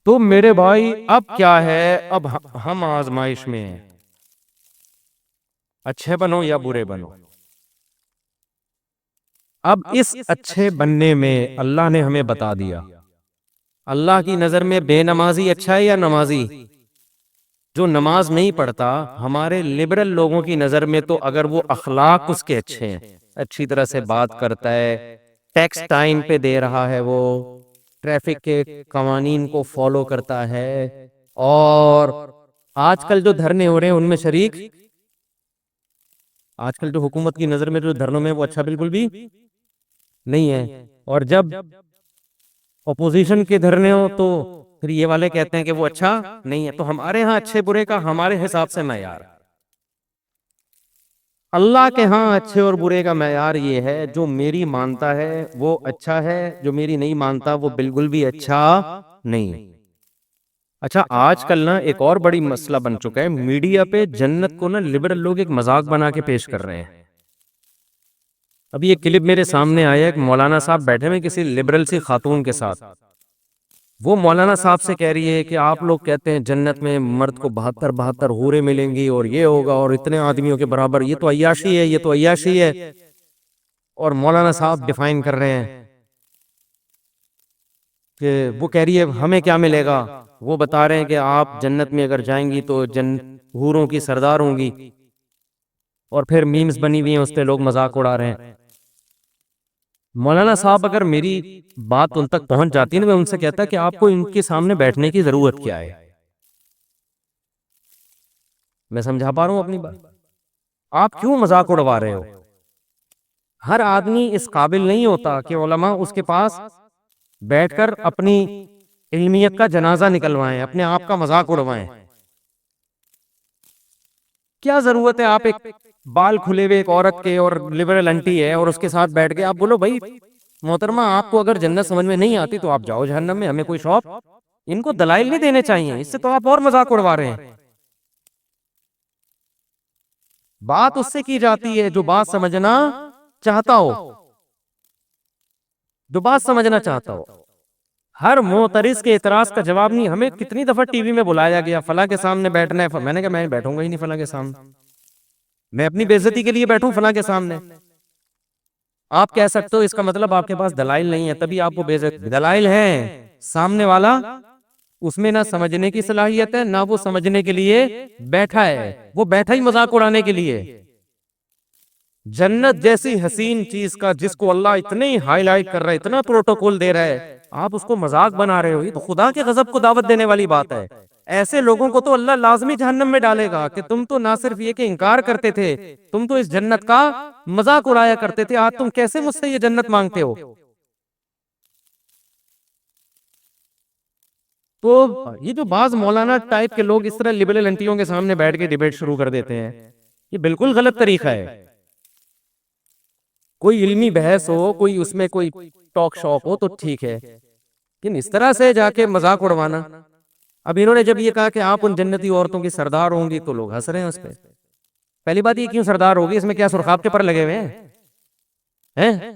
تو میرے بھائی اب کیا ہے، اب ہم آزمائش میں ہیں، اچھے بنو یا برے بنو۔ اب اس اچھے بننے میں اللہ نے ہمیں بتا دیا، اللہ کی نظر میں بے نمازی اچھا ہے یا نمازی؟ جو نماز نہیں پڑھتا ہمارے لبرل لوگوں کی نظر میں تو اگر وہ اخلاق اس کے اچھے ہیں، اچھی طرح سے بات کرتا ہے، ٹیکس ٹائم پہ دے رہا ہے، وہ ٹریفک کے قوانین کو فالو کرتا ہے، اور آج کل جو دھرنے ہو رہے ہیں ان میں شریک، آج کل جو حکومت کی نظر میں جو دھرنوں میں وہ اچھا بالکل بھی نہیں ہے، اور جب اپوزیشن کے دھرنے ہو تو پھر یہ والے کہتے ہیں کہ وہ اچھا نہیں ہے۔ تو ہمارے ہاں اچھے برے کا ہمارے حساب سے معیار، اللہ کے ہاں اچھے اور برے کا معیار یہ ہے، جو میری مانتا ہے وہ اچھا ہے، جو میری نہیں مانتا وہ بالکل بھی اچھا نہیں۔ اچھا آج کل نا ایک اور بڑی مسئلہ بن چکا ہے، میڈیا پہ جنت کو نا لبرل لوگ ایک مذاق بنا کے پیش کر رہے ہیں۔ ابھی ایک کلپ میرے سامنے آیا، ایک مولانا صاحب بیٹھے ہوئے کسی لبرل سی خاتون کے ساتھ، وہ مولانا صاحب سے کہہ رہی ہے کہ آپ لوگ کہتے ہیں جنت میں مرد کو 72 حوریں ملیں گی اور یہ ہوگا اور اتنے آدمیوں کے برابر، یہ تو عیاشی ہے، یہ تو عیاشی ہے، اور مولانا صاحب ڈیفائن کر رہے ہیں کہ وہ کہہ رہی ہے ہمیں کیا ملے گا، وہ بتا رہے ہیں کہ آپ جنت میں اگر جائیں گی تو حوروں کی سردار ہوں گی، اور پھر میمز بنی ہوئی ہیں اس پہ لوگ مذاق اڑا رہے ہیں۔ مولانا صاحب اگر میری بات ان تک پہنچ جاتی ہے نا، میں ان سے کہتا کہ آپ کو ان کے سامنے بیٹھنے کی ضرورت کیا ہے؟ میں سمجھا پا رہا ہوں اپنی بات؟ آپ کیوں مذاق اڑوا رہے ہو؟ ہر آدمی اس قابل نہیں ہوتا کہ علماء اس کے پاس بیٹھ کر اپنی علمیت کا جنازہ نکلوائیں، اپنے آپ کا مذاق اڑوائیں۔ کیا ضرورت ہے آپ ایک بال کھلے ہوئے ایک عورت کے اور لبرل انٹی ہے اور اس کے ساتھ بیٹھ کے آپ بولو بھائی محترمہ آپ کو اگر جنت سمجھ میں نہیں آتی تو آپ جاؤ جہنم میں، ہمیں کوئی شوق؟ ان کو دلائل نہیں دینے چاہیے، اس سے تو آپ اور مذاق اڑوا رہے ہیں۔ بات اس سے کی جاتی ہے جو بات سمجھنا چاہتا ہو، جو بات سمجھنا چاہتا ہو۔ ہر معترض کے اعتراض کا جواب نہیں۔ ہمیں کتنی دفعہ ٹی وی میں بلایا گیا فلاں کے سامنے بیٹھنا ہے، میں نے کہا میں بیٹھوں گا ہی نہیں فلاں کے سامنے، میں اپنی بے عزتی کے لیے بیٹھوں فلاں کے سامنے؟ آپ کہہ سکتے ہو اس کا مطلب آپ کے پاس دلائل نہیں ہے تبھی آپ کو بے عزتی، دلائل ہیں، سامنے والا اس میں نہ سمجھنے کی صلاحیت ہے نہ وہ سمجھنے کے لیے بیٹھا ہے، وہ بیٹھا ہی مذاق اڑانے کے لیے۔ جنت جیسی حسین چیز کا جس کو اللہ اتنے ہائی لائٹ کر رہا ہے، اتنا پروٹوکول دے رہا ہے، آپ اس کو مذاق بنا رہے ہو، یہ تو خدا کے غضب کو دعوت دینے والی بات ہے۔ ایسے لوگوں کو تو اللہ لازمی جہنم میں ڈالے گا کہ تم تو نہ صرف یہ کہ انکار کرتے تھے، تم تو اس جنت کا مذاق اڑایا کرتے تھے، آج تم کیسے مجھ سے یہ جنت مانگتے ہو؟ تو یہ جو بعض مولانا ٹائپ کے لوگ اس طرح لبرل انٹیوں کے سامنے بیٹھ کے ڈیبیٹ شروع کر دیتے ہیں، یہ بالکل غلط طریقہ ہے۔ کوئی علمی بحث ہو، کوئی اس میں کوئی ٹاک شاک ہو تو ٹھیک ہے، لیکن اس طرح سے جا کے مذاق اڑوانا۔ اب انہوں نے جب یہ کہا کہ آپ ان جنتی عورتوں کی سردار ہوں گی تو لوگ ہنس رہے ہیں اس پہ۔ پہلی بات یہ کیوں سردار ہوگی؟ اس میں کیا سرخاب کے پر لگے ہوئے ہیں؟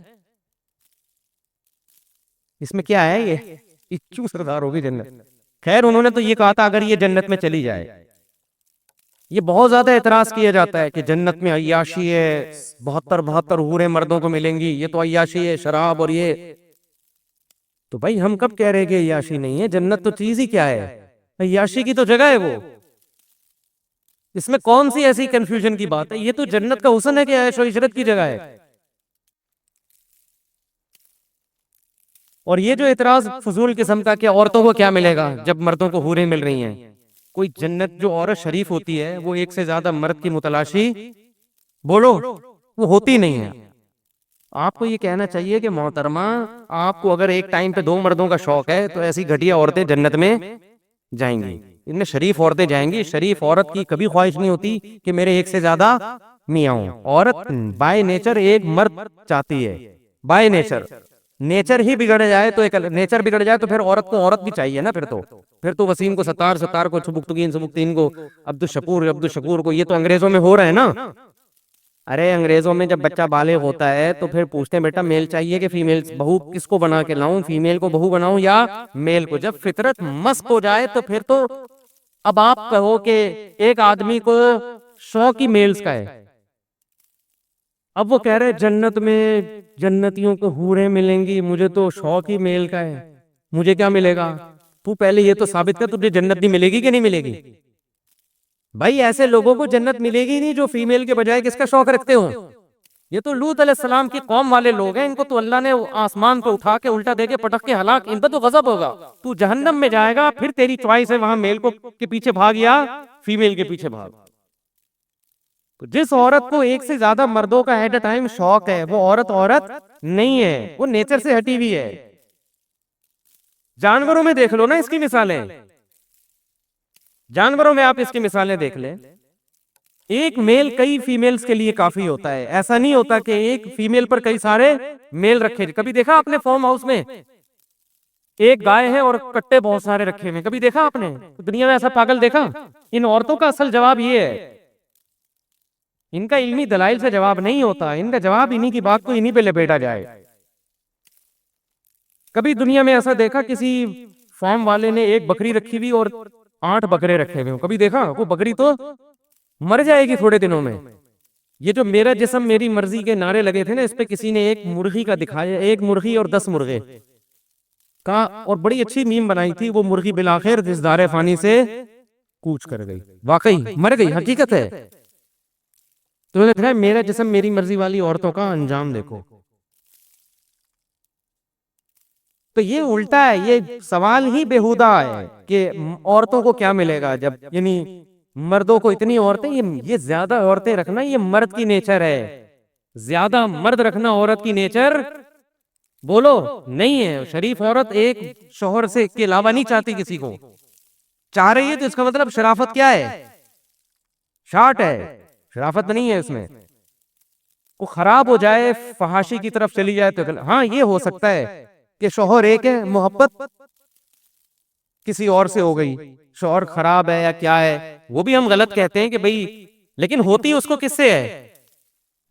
اس میں کیا ہے یہ کیوں سردار ہوگی جنت؟ خیر انہوں نے تو یہ کہا تھا اگر یہ جنت میں چلی جائے، یہ بہت زیادہ اعتراض کیا جاتا ہے کہ جنت میں عیاشی ہے، 72 حوریں مردوں کو ملیں گی، یہ تو عیاشی ہے، شراب اور یہ۔ تو بھائی ہم کب کہہ رہے کہ عیاشی نہیں ہے؟ جنت تو چیز ہی کیا ہے، عیاشی کی تو جگہ ہے وہ، اس میں کون سی ایسی کنفیوژن کی بات ہے؟ یہ تو جنت کا حسن ہے کہ عیش و عشرت کی جگہ ہے۔ اور یہ جو اعتراض فضول قسم کا کہ عورتوں کو کیا ملے گا جب مردوں کو حوریں مل رہی ہیں، کوئی جنت جو عورت شریف ہوتی ہے وہ ایک سے زیادہ مرد کی متلاشی بولو وہ ہوتی نہیں ہے۔ آپ کو یہ کہنا چاہیے کہ محترمہ آپ کو اگر ایک ٹائم پہ 2 مردوں کا شوق ہے تو ایسی گھٹیا عورتیں جنت میں جائیں گی، ان میں شریف عورتیں جائیں گی۔ شریف عورت کی کبھی خواہش نہیں ہوتی کہ میرے ایک سے زیادہ میاں ہوں۔ عورت بائی نیچر ایک مرد چاہتی ہے، بائی نیچر۔ نیچر ہی بگڑ جائے تو نیچر بگڑ جائے تو پھر عورت کو عورت بھی چاہیے نا، پھر تو وسیم کو ستار کو سبکتگین کو عبدالشکور کو، یہ تو انگریزوں میں ہو رہا ہے نا۔ ارے انگریزوں میں جب بچہ بالغ ہوتا ہے تو پھر پوچھتے ہیں بیٹا میل چاہیے کہ فیمیل، بہو کس کو بنا کے لاؤں، فیمیل کو بہو بناؤں یا میل کو؟ جب فطرت مسک ہو جائے تو پھر تو اب آپ کہو کہ ایک آدمی کو شوق ہی میلز کا ہے، اب وہ کہہ رہے جنت میں جنتیوں کو حوریں ملیں گی، مجھے تو شوق ہی میل کا ہے، مجھے کیا ملے گا؟ تو پہلے یہ تو ثابت کر تجھے جنت نہیں ملے گی کہ نہیں ملے گی؟ بھائی ایسے لوگوں کو جنت ملے گی نہیں جو فیمیل کے بجائے کس کا شوق رکھتے ہوں۔ یہ تو لوط علیہ السلام کی قوم والے لوگ ہیں، ان کو تو اللہ نے آسمان پہ اٹھا کے الٹا دے کے پٹک کے ہلاک، ان پہ تو غضب ہوگا، تو جہنم میں جائے گا، پھر تیری چوائس ہے وہاں میل کو کے پیچھے بھاگ یا فیمیل کے پیچھے بھاگ۔ تو جس عورت کو ایک سے زیادہ مردوں کا ایٹ اے ٹائم شوق ہے وہ عورت نہیں ہے، وہ نیچر سے ہٹی ہوئی ہے۔ جانوروں میں دیکھ لو نا اس کی مثالیں، جانوروں میں آپ اس کی مثالیں دیکھ لیں، ایک میل کئی فیمیلز کے لیے کافی ہوتا ہے، ایسا نہیں ہوتا کہ ایک فیمیل پر کئی سارے میل رکھے۔ کبھی دیکھا آپ نے فارم ہاؤس میں ایک گائے ہے اور کٹے بہت سارے رکھے ہوئے، کبھی دیکھا آپ نے؟ دنیا میں ایسا پاگل دیکھا؟ ان عورتوں کا اصل جواب یہ ہے، ان کا علمی دلائل سے جواب نہیں ہوتا، ان کا جواب انہی کی بات کو انہی پہ لپیٹا جائے۔ کبھی دنیا میں ایسا دیکھا کسی فارم والے نے ایک بکری رکھی ہوئی اور 8 بکرے رکھے ہوئے؟ کبھی دیکھا؟ وہ بکری تو مر جائے گی تھوڑے دنوں میں۔ یہ جو میرا جسم میری مرضی کے نعرے لگے تھے نا، اس پہ کسی نے ایک مرغی کا دکھایا، ایک مرغی اور 10 مرغے کا، اور بڑی اچھی میم بنائی تھی، وہ مرغی بالآخر اس دار فانی سے کوچ کر گئی، واقعی مر گئی، حقیقت ہے۔ تو دیکھ رہا ہے میرا جسم میری مرضی والی عورتوں کا انجام دیکھو۔ تو یہ الٹا ہے، یہ سوال ہی بیہودہ ہے کہ عورتوں کو کیا ملے گا جب، یعنی مردوں کو اتنی عورتیں، یہ زیادہ عورتیں رکھنا یہ مرد کی نیچر ہے، زیادہ مرد رکھنا عورت کی نیچر بولو نہیں ہے۔ شریف عورت ایک شوہر سے کے علاوہ نہیں چاہتی کسی کو، چاہ رہی ہے تو اس کا مطلب شرافت کیا ہے؟ شارٹ ہے، شرافت نہیں ہے اس میں۔ وہ خراب ہو جائے، فحاشی کی طرف چلی جائے تو ہاں یہ ہو سکتا ہے کہ شوہر ایک ہے، محبت کسی اور سے ہو گئی، شوہر خراب ہے یا کیا ہے، وہ بھی ہم غلط کہتے ہیں کہ بھئی، لیکن ہوتی اس کو کس سے ہے؟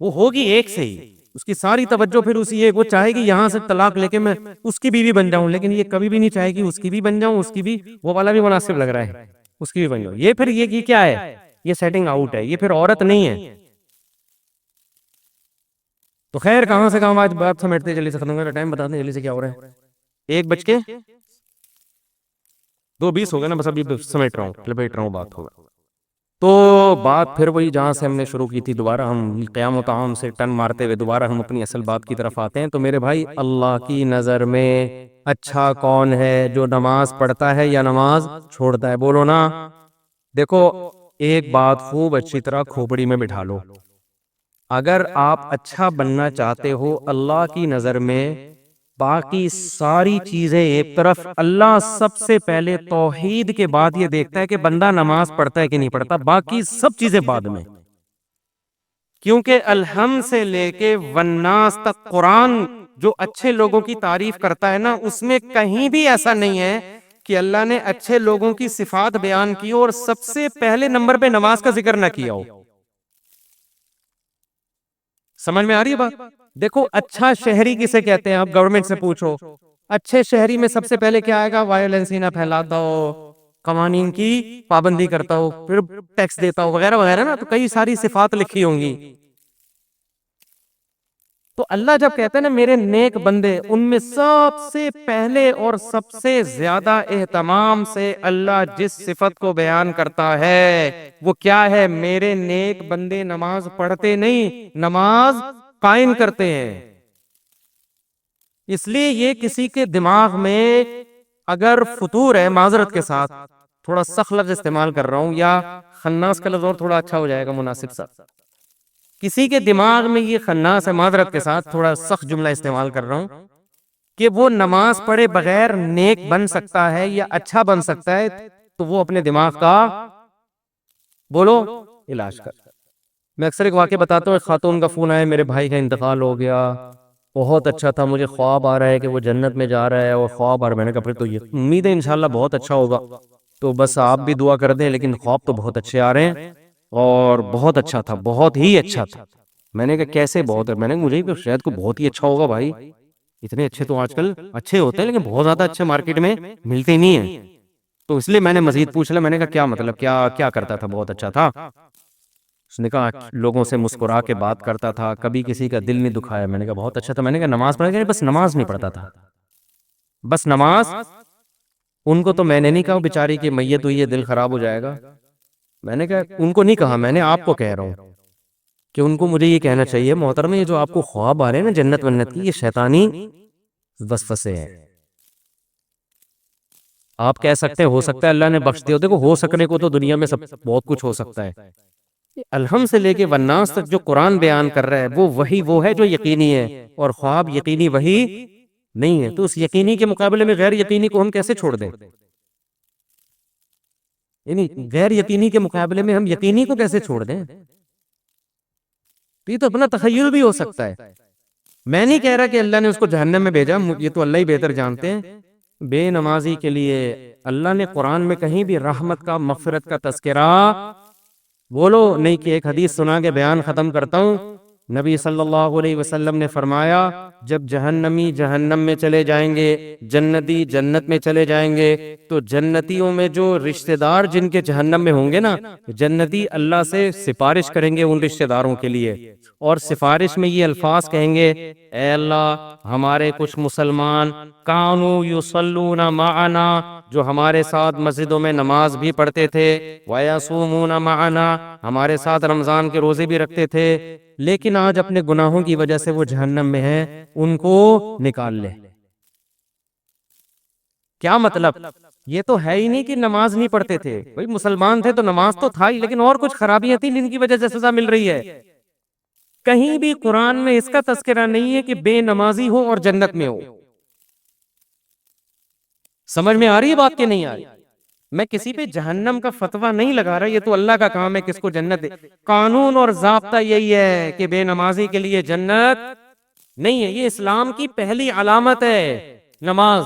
وہ ہوگی ایک سے ہی، اس کی ساری توجہ پھر اسی ایک، وہ چاہے گی یہاں سے طلاق لے کے میں اس کی بیوی بن جاؤں، لیکن یہ کبھی بھی نہیں چاہے گی اس کی بھی بن جاؤں، اس کی بھی، وہ والا بھی مناسب لگ رہا ہے، اس کی بھی بن جاؤں۔ یہ پھر یہ کیا ہے؟ یہ سیٹنگ آؤٹ ہے، یہ پھر عورت نہیں ہے۔ تو خیر کہاں سے کہاں آج بات سمیٹتے، جلدی سے ختم کرنا، ٹائم بتا دیں جلدی سے کیا ہو رہا ہے، 1:02 ہو گیا نا، بس ابھی سمیٹ رہا ہوں، لپیٹ رہا ہوں بات ہوگا۔ تو بات پھر وہی جہاں سے ہم نے شروع کی تھی، دوبارہ ہم قیام و طعام سے ٹن مارتے ہوئے دوبارہ ہم اپنی اصل بات کی طرف آتے ہیں۔ تو میرے بھائی، اللہ کی نظر میں اچھا کون ہے، جو نماز پڑھتا ہے یا نماز چھوڑتا ہے؟ بولو نا۔ دیکھو ایک بات خوب اچھی طرح کھوپڑی میں بٹھا لو، اگر آپ اچھا بننا چاہتے ہو اللہ کی نظر میں، باقی ساری چیزیں ایک طرف، اللہ سب سے پہلے توحید کے بعد یہ دیکھتا ہے کہ بندہ نماز پڑھتا ہے کہ نہیں پڑھتا، باقی سب چیزیں بعد میں۔ کیونکہ الحمد سے لے کے والناس تک قرآن جو اچھے لوگوں کی تعریف کرتا ہے نا، اس میں کہیں بھی ایسا نہیں ہے کہ اللہ نے اچھے لوگوں کی صفات بیان کی اور سب سے پہلے نمبر پہ نماز کا ذکر نہ کیا ہو۔ سمجھ میں آ رہی ہے بات؟ دیکھو اچھا شہری کسے کہتے ہیں؟ آپ گورنمنٹ سے پوچھو، اچھے شہری میں سب سے پہلے کیا آئے گا؟ وائلنس نہ پھیلاتا ہو، قوانین کی پابندی کرتا ہو، پھر ٹیکس دیتا ہو، وغیرہ وغیرہ نا، تو کئی ساری صفات لکھی ہوں گی۔ تو اللہ جب کہتے ہیں نا میرے نیک بندے، ان میں سب سے پہلے اور سب سے زیادہ اہتمام سے اللہ جس صفت کو بیان کرتا ہے وہ کیا ہے؟ میرے نیک بندے نماز پڑھتے نہیں، نماز قائم کرتے ہیں۔ اس لیے یہ کسی کے دماغ میں اگر فطور ہے، معذرت کے ساتھ تھوڑا سخت لفظ استعمال کر رہا ہوں، یا خناس کا لفظ اور تھوڑا اچھا ہو جائے گا مناسب سا، کسی کے دماغ میں یہ خناس ہے، معذرت کے ساتھ تھوڑا سخت جملہ استعمال کر رہا ہوں، کہ وہ نماز پڑھے بغیر نیک بن سکتا ہے یا اچھا بن سکتا ہے، تو وہ اپنے دماغ کا بولو علاج کر۔ میں اکثر ایک واقعہ بتاتا ہوں، ایک خاتون کا فون آیا، میرے بھائی کا انتقال ہو گیا، بہت اچھا تھا، مجھے خواب آ رہا ہے کہ وہ جنت میں جا رہا ہے، اور خواب آ رہا ہے، میں نے کہا پھر تو یہ امید ہے انشاءاللہ بہت اچھا ہوگا، تو بس آپ بھی دعا کر دیں، لیکن خواب تو بہت اچھے آ رہے ہیں، اور بہت اچھا تھا، بہت ہی اچھا تھا۔ میں نے کہا کیسے بہت ہے؟ میں نے کہا مجھے بھی شاید کو بہت ہی اچھا ہوگا بھائی، اتنے اچھے تو آج کل اچھے ہوتے ہیں لیکن بہت زیادہ اچھے مارکیٹ میں ملتے نہیں ہیں. تو اس لیے میں نے مزید پوچھ لیا. میں نے کہا کیا مطلب، کیا کیا کرتا تھا بہت اچھا تھا؟ اس نے کہا لوگوں سے مسکرا کے بات کرتا تھا، کبھی کسی کا دل نہیں دکھایا. میں نے کہا بہت اچھا تھا. میں نے کہا نماز پڑھا کہ بس نماز نہیں پڑھتا تھا، بس نماز. ان کو تو میں نے نہیں کہا بیچاری کہ میت ہوئی ہے دل خراب ہو جائے گا. میں نے کہا ان کو نہیں کہا، میں نے آپ کو کہہ رہا ہوں کہ ان کو مجھے یہ کہنا چاہیے محترم، یہ جو آپ کو خواب آ رہے ہیں نا جنت ونت کی، یہ شیطانی وسوسے ہیں. آپ کہہ سکتے ہیں ہو سکتا ہے اللہ نے بخش دیا. دیکھو ہو سکنے کو تو دنیا میں سب بہت کچھ ہو سکتا ہے. الحم سے لے کے والناس تک جو قرآن بیان کر رہا ہے وہ وہی وہ ہے جو یقینی ہے، اور خواب یقینی وہی نہیں ہے. تو اس یقینی کے مقابلے میں غیر یقینی کو ہم کیسے چھوڑ دیں؟ یعنی غیر یقینی کے مقابلے میں ہم یقینی کو کیسے چھوڑ دیں؟ یہ تو اپنا تخیل بھی ہو سکتا ہے. میں نہیں کہہ رہا کہ اللہ نے اس کو جہنم میں بھیجا، یہ تو اللہ ہی بہتر جانتے ہیں. بے نمازی کے لیے اللہ نے قرآن میں کہیں بھی رحمت کا مغفرت کا تذکرہ بولو نہیں کہ ایک حدیث سنا کے بیان ختم کرتا ہوں. نبی صلی اللہ علیہ وسلم نے فرمایا جب جہنمی جہنم میں چلے جائیں گے، جنتی جنت میں چلے جائیں گے، تو جنتیوں میں جو رشتہ دار جن کے جہنم میں ہوں گے نا، جنتی اللہ سے سفارش کریں گے ان رشتہ داروں کے لیے، اور سفارش میں یہ الفاظ کہیں گے اے اللہ ہمارے کچھ مسلمان کانوا یصلون معنا، جو ہمارے ساتھ مسجدوں میں نماز بھی پڑھتے تھے، ویصومون معنا، ہمارے ساتھ رمضان کے روزے بھی رکھتے تھے، لیکن آج اپنے گناہوں کی وجہ سے وہ جہنم میں ہیں، ان کو نکال لے. کیا مطلب؟ یہ تو ہے ہی نہیں کہ نماز نہیں پڑھتے تھے، بھئی مسلمان تھے تو نماز تو تھا ہی، لیکن اور کچھ خرابیاں تھیں جن کی وجہ سے سزا مل رہی ہے. کہیں بھی قرآن میں اس کا تذکرہ نہیں ہے کہ بے نمازی ہو اور جنت میں ہو. سمجھ میں آ رہی ہے بات کہ نہیں آ رہی؟ میں کسی پہ جہنم کا فتویٰ نہیں لگا رہا، یہ تو اللہ کا کام ہے کس کو جنت دے. قانون اور ضابطہ یہی ہے کہ بے نمازی کے لیے جنت نہیں ہے. یہ اسلام کی پہلی علامت ہے نماز.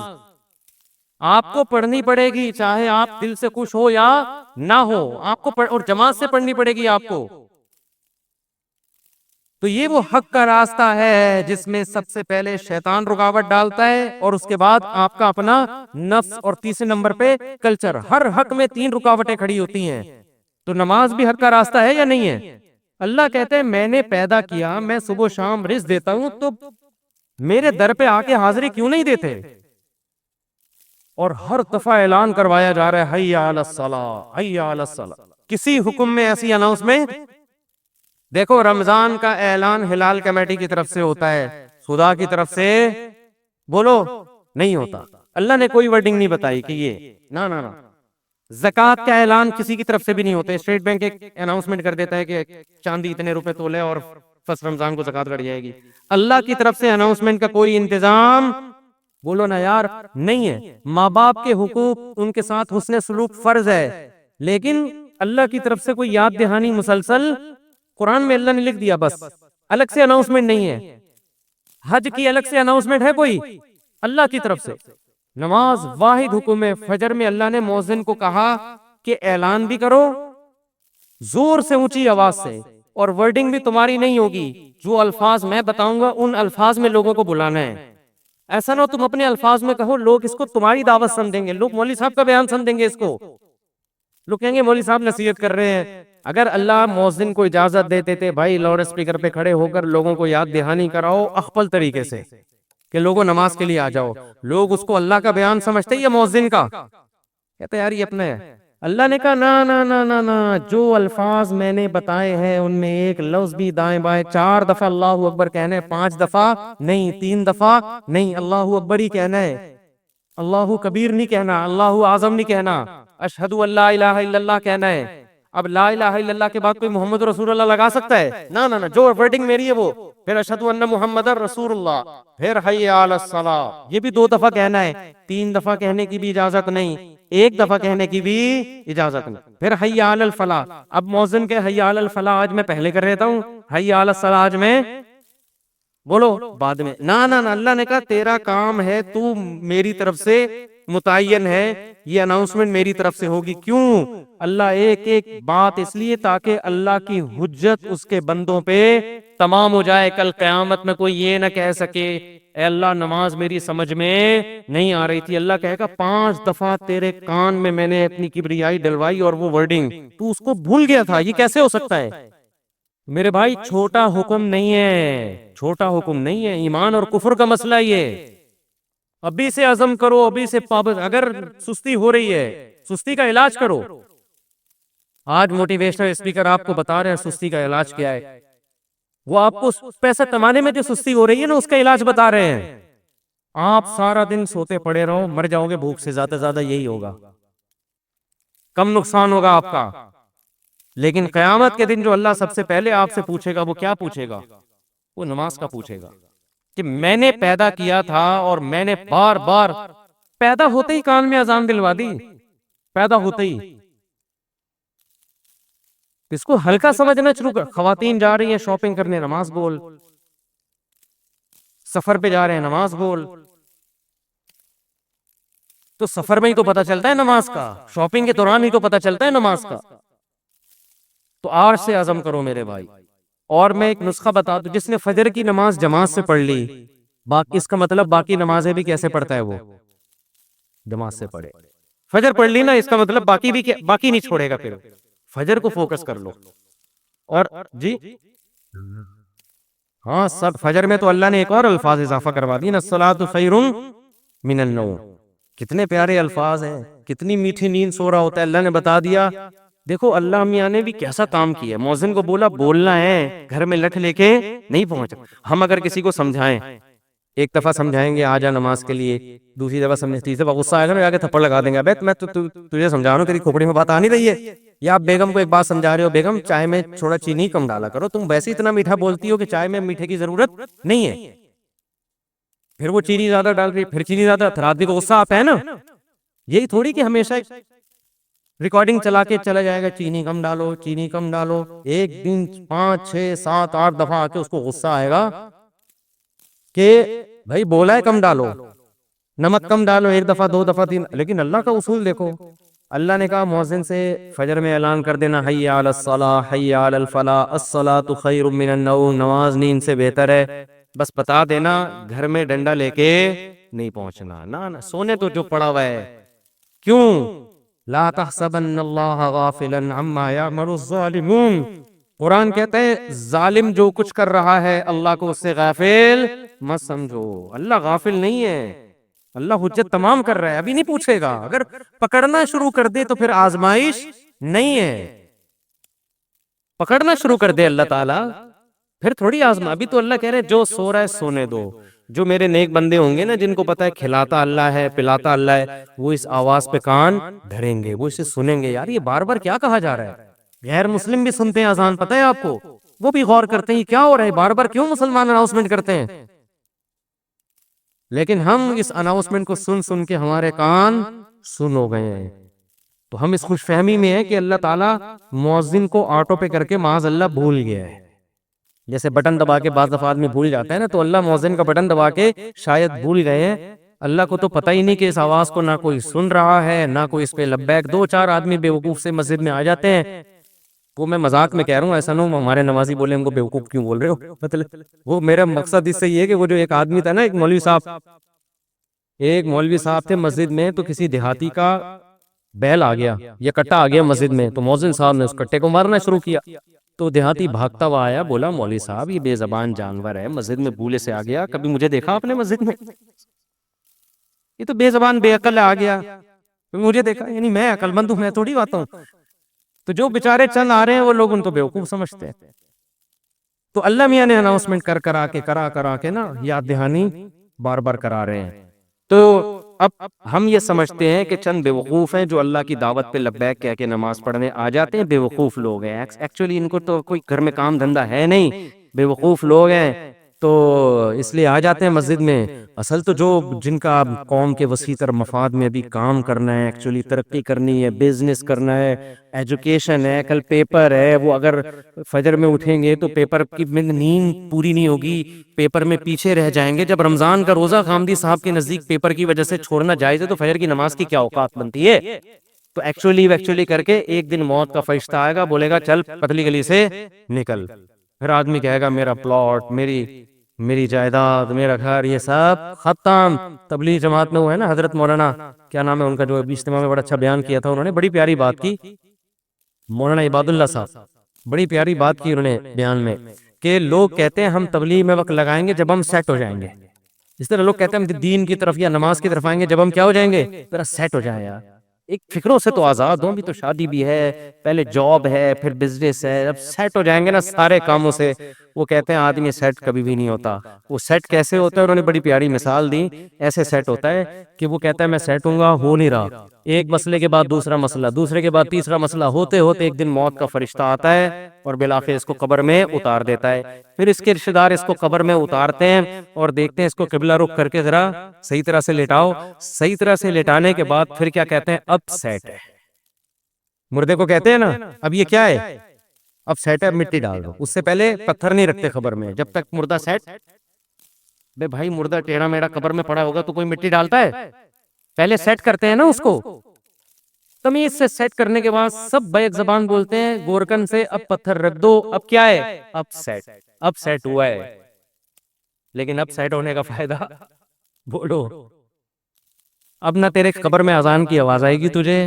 آپ کو پڑھنی پڑے گی چاہے آپ دل سے خوش ہو یا نہ ہو، آپ کو اور جماعت سے پڑھنی پڑے گی آپ کو. تو یہ وہ حق کا راستہ ہے جس میں سب سے پہلے شیطان رکاوٹ ڈالتا ہے، اور اس کے بعد آپ کا اپنا نفس، اور تیسرے نمبر پہ کلچر. ہر حق میں 3 رکاوٹیں کھڑی ہوتی ہیں. تو نماز بھی حق کا راستہ ہے یا نہیں ہے؟ اللہ کہتے ہیں میں نے پیدا کیا، میں صبح و شام رزق دیتا ہوں، تو میرے در پہ آ کے حاضری کیوں نہیں دیتے؟ اور ہر دفعہ اعلان کروایا جا رہا ہے حی علی الصلاۃ، حی علی الصلاۃ. کسی حکم میں ایسی اناؤنسمنٹ دیکھو، رمضان کا اعلان ہلال کمیٹی کی طرف سے ہوتا ہے، خدا کی طرف سے بولو نہیں ہوتا. اللہ نے کوئی ورڈنگ نہیں بتائی کہ یہ نہ نہ نہ. زکوٰۃ کا اعلان کسی کی طرف سے بھی نہیں ہوتا. اسٹیٹ بینک ایک اناؤنسمنٹ کر دیتا ہے کہ چاندی اتنے روپے تولے اور فرسٹ رمضان کو زکوٰۃ کٹ جائے گی. اللہ کی طرف سے اناؤنسمنٹ کا کوئی انتظام بولو نا یار نہیں ہے. ماں باپ کے حقوق، ان کے ساتھ حسن سلوک فرض ہے، لیکن اللہ کی طرف سے کوئی یاد دہانی مسلسل قرآن میں اللہ نے لکھ دیا، بس الگ سے اناؤنسمنٹ نہیں ہے. حج کی الگ سے اناؤنسمنٹ ہے کوئی؟ اللہ کی طرف سے. نماز واحد حکم ہے. فجر میں اللہ نے مؤذن کو کہا کہ اعلان بھی کرو زور سے، اونچی آواز سے، اور ورڈنگ بھی تمہاری نہیں ہوگی. جو الفاظ میں بتاؤں گا ان الفاظ میں لوگوں کو بلانا ہے. ایسا نہ ہو تم اپنے الفاظ میں کہو، لوگ اس کو تمہاری دعوت سمجھیں گے، لوگ مولوی صاحب کا بیان سمجھیں گے اس کو. لوگ کہیں گے مولوی صاحب نصیحت کر رہے ہیں. اگر اللہ مؤذن کو اجازت دیتے تھے بھائی لاؤڈ اسپیکر پہ کھڑے ہو کر لوگوں کو یاد دہانی کراؤ اخپل طریقے سے کہ لوگوں نماز کے لیے آ جاؤ، لوگ اس کو اللہ کا بیان سمجھتے یا مؤذن کا؟ کہتے یار یہ اپنا ہے. اللہ نے کہا نا نا نا نا نا، جو الفاظ میں نے بتائے ہیں ان میں ایک لفظ بھی دائیں بائیں 4 دفعہ اللہ اکبر کہنا ہے، 5 دفعہ نہیں، 3 دفعہ نہیں، اللہ اکبر ہی کہنا ہے. اللہ کبیر نہیں کہنا، اللہ اعظم نہیں کہنا، اشہد ان لا الہ الا اللہ کہنا ہے. اب لا الہ الا اللہ کے بعد کوئی محمد رسول اللہ لگا سکتا ہے؟ نہ نہ نہ، جو ورڈنگ میری ہے وہ، پھر اشہد ان محمد رسول اللہ، پھر حی علی الصلاۃ، یہ بھی 2 دفعہ کہنا ہے. 3 دفعہ کہنے کی بھی اجازت نہیں، 1 دفعہ کہنے کی بھی اجازت نہیں. پھر حی علی الفلاح. اب مؤذن کے حی علی الفلاح آج میں پہلے کر رہتا ہوں، حی علی الصلاۃ آج میں بولو بعد میں، نہ اللہ نے کہا تیرا کام ہے، تو میری طرف سے متعین ہے، یہ اناؤنسمنٹ میری طرف سے ہوگی. کیوں؟ اللہ ایک ایک بات اس لیے تاکہ اللہ کی حجت اس کے بندوں پہ تمام ہو جائے. کل قیامت میں کوئی یہ نہ کہہ سکے اے اللہ نماز میری سمجھ میں نہیں آ رہی تھی. اللہ کہے گا 5 دفعہ تیرے کان میں نے اپنی کبریائی ڈلوائی اور وہ ورڈنگ تو اس کو بھول گیا تھا. یہ کیسے ہو سکتا ہے؟ میرے بھائی چھوٹا حکم نہیں ہے، چھوٹا حکم نہیں ہے. ایمان اور کفر کا مسئلہ یہ، ابھی سے عزم کرو، ابھی سے پابند. اگر سستی ہو رہی ہے، سستی کا علاج کرو. آج موٹیویشنل اسپیکر آپ کو بتا رہے ہیں سستی کا علاج کیا ہے. وہ آپ کو پیسہ کمانے میں جو سستی ہو رہی ہے نا، اس کا علاج بتا رہے ہیں. آپ سارا دن سوتے پڑے رہو، مر جاؤ گے بھوک سے. زیادہ زیادہ یہی ہوگا، کم نقصان ہوگا آپ کا. لیکن قیامت کے دن جو اللہ سب سے پہلے آپ سے پوچھے گا، وہ کیا پوچھے گا؟ وہ نماز کا پوچھے گا کہ میں نے پیدا کیا تھا اور میں نے بار بار پیدا ہوتے ہی کان میں اذان دلوا دی. پیدا ہوتے ہی اس کو ہلکا سمجھنا شروع کر. خواتین جا رہی ہیں شاپنگ کرنے، نماز بول. سفر پہ جا رہے ہیں، نماز بول. تو سفر میں ہی تو پتہ چلتا ہے نماز کا، شاپنگ کے دوران ہی تو پتہ چلتا ہے نماز کا. تو آج سے عزم کرو میرے بھائی. اور میں ایک نسخہ بتا دوں، جس نے فجر کی نماز جماعت سے پڑھ لی، باقی اس کا مطلب باقی نمازیں بھی کیسے پڑھتا ہے؟ وہ جماعت سے پڑھے. فجر پڑھ لی نا، اس کا مطلب باقی بھی باقی نہیں چھوڑے گا. پھر فجر کو فوکس کر لو. اور جی ہاں، سب فجر میں تو اللہ نے ایک اور الفاظ اضافہ کروا دی نا، الصلاۃ خیر من النوم. کتنے پیارے الفاظ ہیں، کتنی میٹھی نیند سو رہا ہوتا ہے. اللہ نے بتا دیا. دیکھو اللہ میاں نے بھی کیسا کام کیا. مؤذن کو بولا بولنا ہے، گھر میں لٹھ لے کے نہیں پہنچا. ہم اگر کسی کو سمجھائیں، ایک دفعہ سمجھائیں گے آ جا نماز کے لیے، دوسری دفعہ سمجھیں، تیسری دفعہ غصہ آئے گا نا، آگے تھپڑ لگا دیں گے. ابے میں تجھے سمجھا رہا ہوں، تیری کھوپڑی میں بات آ نہیں رہی ہے. یا آپ بیگم کو ایک بات سمجھا رہے ہو، بیگم چائے میں تھوڑا چینی کم ڈالا کرو، تم ویسے اتنا میٹھا بولتی ہو کہ چائے میں میٹھے کی ضرورت نہیں ہے. پھر وہ چینی زیادہ ڈال رہی، پھر چینی زیادہ. رات کو غصہ آتا ہے نا. یہی تھوڑی کہ ہمیشہ ریکارڈنگ چلا کے چلا جائے گا چینی کم ڈالو، چینی کم ڈالو. ایک دن 5 6 7 8 دفعہ آ کے اس کو غصہ آئے گا کہ بھائی بولا ہے کم ڈالو، نمک کم ڈالو. 1 دفعہ 2 دفعہ 3. لیکن اللہ کا اصول دیکھو. اللہ نے کہا مؤذن سے فجر میں اعلان کر دینا، حی علی الصلاۃ حی علی الفلاح الصلاۃ خیر من النوم. نماز نیند سے بہتر ہے. بس بتا دینا، گھر میں ڈنڈا لے کے نہیں پہنچنا. نہ سونے تو جو پڑا ہوا ہے. کیوں؟ لا تحسبن اللہ غافلا عما یعمل الظالمون. قرآن کہتا ہے ظالم جو کچھ کر رہا ہے اللہ کو اس سے غافل مت سمجھو. اللہ غافل نہیں ہے. اللہ حجت تمام کر رہا ہے، ابھی نہیں پوچھے گا. اگر پکڑنا شروع کر دے تو پھر آزمائش نہیں ہے. پکڑنا شروع کر دے اللہ تعالیٰ، پھر تھوڑی آزما. ابھی تو اللہ کہہ رہے جو سو رہا ہے سونے دو. جو میرے نیک بندے ہوں گے نا، جن کو پتا ہے کھلاتا اللہ ہے پلاتا اللہ ہے، وہ اس آواز پہ کان دھریں گے، وہ اسے سنیں گے. یار یہ بار بار کیا کہا جا رہا ہے؟ غیر مسلم بھی سنتے ہیں اذان، پتہ ہے آپ کو؟ وہ بھی غور کرتے ہیں کیا ہو رہا ہے، بار بار کیوں مسلمان اناؤنسمنٹ کرتے ہیں. لیکن ہم اس اناؤنسمنٹ کو سن سن کے ہمارے کان سن ہو گئے ہیں. تو ہم اس خوش فہمی میں ہیں کہ اللہ تعالیٰ مؤذن کو آٹو پہ کر کے معاذ اللہ بھول گیا ہے. جیسے بٹن دبا کے بعض دفعہ آدمی بھول جاتا ہے نا، تو اللہ مؤذن کا بٹن دبا کے شاید بھول گئے ہیں. اللہ کو تو پتہ ہی نہیں کہ اس آواز کو نہ کوئی سن رہا ہے، نہ کوئی اس پہ لبیک. 2 4 آدمی بیوقوف سے مسجد میں آ جاتے ہیں. وہ میں مذاق میں کہہ رہا ہوں، ایسا نہ ہو ہمارے نمازی بولے ہم کو بیوقوف کیوں بول رہے ہو. مطلب وہ میرا مقصد اس سے یہ ہے کہ وہ جو ایک آدمی تھا نا، ایک مولوی صاحب تھے مسجد میں، تو کسی دیہاتی کا بیل آ گیا یا کٹا آ گیا مسجد میں، تو مؤذن صاحب نے اس کٹے کو مارنا شروع کیا. تو دیہاتی بھاگتا ہوا آیا، بولا مولوی صاحب یہ بے زبان جانور ہے، مسجد میں بھولے سے آ گیا، کبھی مجھے دیکھا آپ نے مسجد میں؟ یہ تو بے زبان بے عقل آ گیا، مجھے دیکھا؟ یعنی میں عقل مند ہوں، میں تھوڑی بات ہوں. تو جو بیچارے چند آ رہے ہیں وہ لوگ ان کو بیوقوف سمجھتے ہیں. تو اللہ میاں نے اناؤنسمنٹ کرا کے نا یاد دہانی بار بار کرا رہے ہیں. تو اب ہم یہ سمجھتے ہیں کہ چند بیوقوف ہیں جو اللہ کی دعوت پہ لبیک کہہ کے نماز پڑھنے آ جاتے ہیں. بیوقوف لوگ ہیں ایکچولی، ان کو تو کوئی گھر میں کام دھندا ہے نہیں، بیوقوف لوگ ہیں. تو اس لیے آ جاتے ہیں مسجد میں. اصل تو جو جن کا قوم کے وسیع تر مفاد میں ابھی کام کرنا ہے، ایکچولی ترقی کرنی ہے، بزنس کرنا ہے، ایجوکیشن ہے، کل پیپر ہے، وہ اگر فجر میں اٹھیں گے تو پیپر کی نیند پوری نہیں ہوگی، پیپر میں پیچھے رہ جائیں گے. جب رمضان کا روزہ خامدی صاحب کے نزدیک پیپر کی وجہ سے چھوڑنا جائز ہے تو فجر کی نماز کی کیا اوقات بنتی ہے؟ تو ایکچولی کر کے ایک دن موت کا فرشتہ آئے گا، بولے گا چل پتلی گلی سے نکل. پھر آدمی کہے گا میرا پلاٹ، میری جائیداد، میرا گھر، یہ سب ختم. تبلیغ جماعت میں وہ ہے نا حضرت مولانا کیا نام ہے ان کا، جو اجتماع میں بڑا اچھا بیان کیا تھا، انہوں نے بڑی پیاری بات کی، مولانا عباد اللہ صاحب، بڑی پیاری بات کی انہوں نے بیان میں، کہ لوگ کہتے ہیں ہم تبلیغ میں وقت لگائیں گے جب ہم سیٹ ہو جائیں گے. اس طرح لوگ کہتے ہیں ہم دین کی طرف یا نماز کی طرف آئیں گے جب ہم کیا ہو جائیں گے، ذرا سیٹ ہو جائیں. یار ایک فکروں سے تو آزاد ہوں، بھی تو شادی بھی ہے، پہلے جاب ہے، پھر بزنس ہے، اب سیٹ ہو جائیں گے نا سارے کاموں سے. وہ کہتے ہیں آدمی سیٹ کبھی بھی نہیں ہوتا. وہ سیٹ کیسے ہوتا ہے؟ انہوں نے بڑی پیاری مثال دی. ایسے سیٹ ہوتا ہے کہ وہ کہتا ہے میں سیٹ ہوں گا، ہو نہیں رہا، ایک مسئلے کے بعد دوسرا مسئلہ، دوسرے کے بعد تیسرا مسئلہ، ہوتے ہوتے ایک دن موت کا فرشتہ آتا ہے اور بالآخر اس کو قبر میں اتار دیتا ہے. پھر اس کے رشتہ دار اس کو قبر میں اتارتے ہیں اور دیکھتے ہیں اس کو قبلہ رخ کر کے ذرا صحیح طرح سے لٹاؤ. صحیح طرح سے لٹانے کے بعد پھر کیا کہتے ہیں؟ اب سیٹ ہے. مردے کو کہتے ہیں نا اب یہ کیا ہے؟ اب سیٹ ہے، اب مٹی ڈال دو. اس سے پہلے پتھر نہیں رکھتے قبر میں جب تک مردہ سیٹ. بے بھائی مردہ ٹیڑھا میڑا قبر میں پڑا ہوگا تو کوئی مٹی ڈالتا ہے؟ پہلے سیٹ کرتے ہیں نا اس کو. تمیز سے سیٹ کرنے کے بعد سب بیک زبان بولتے ہیں گورکن سے اب پتھر رکھ دو. اب کیا ہے؟ اب سیٹ ہوا ہے. لیکن اب سیٹ ہونے کا فائدہ بولو. اب نہ تیرے قبر میں اذان کی آواز آئے گی تجھے،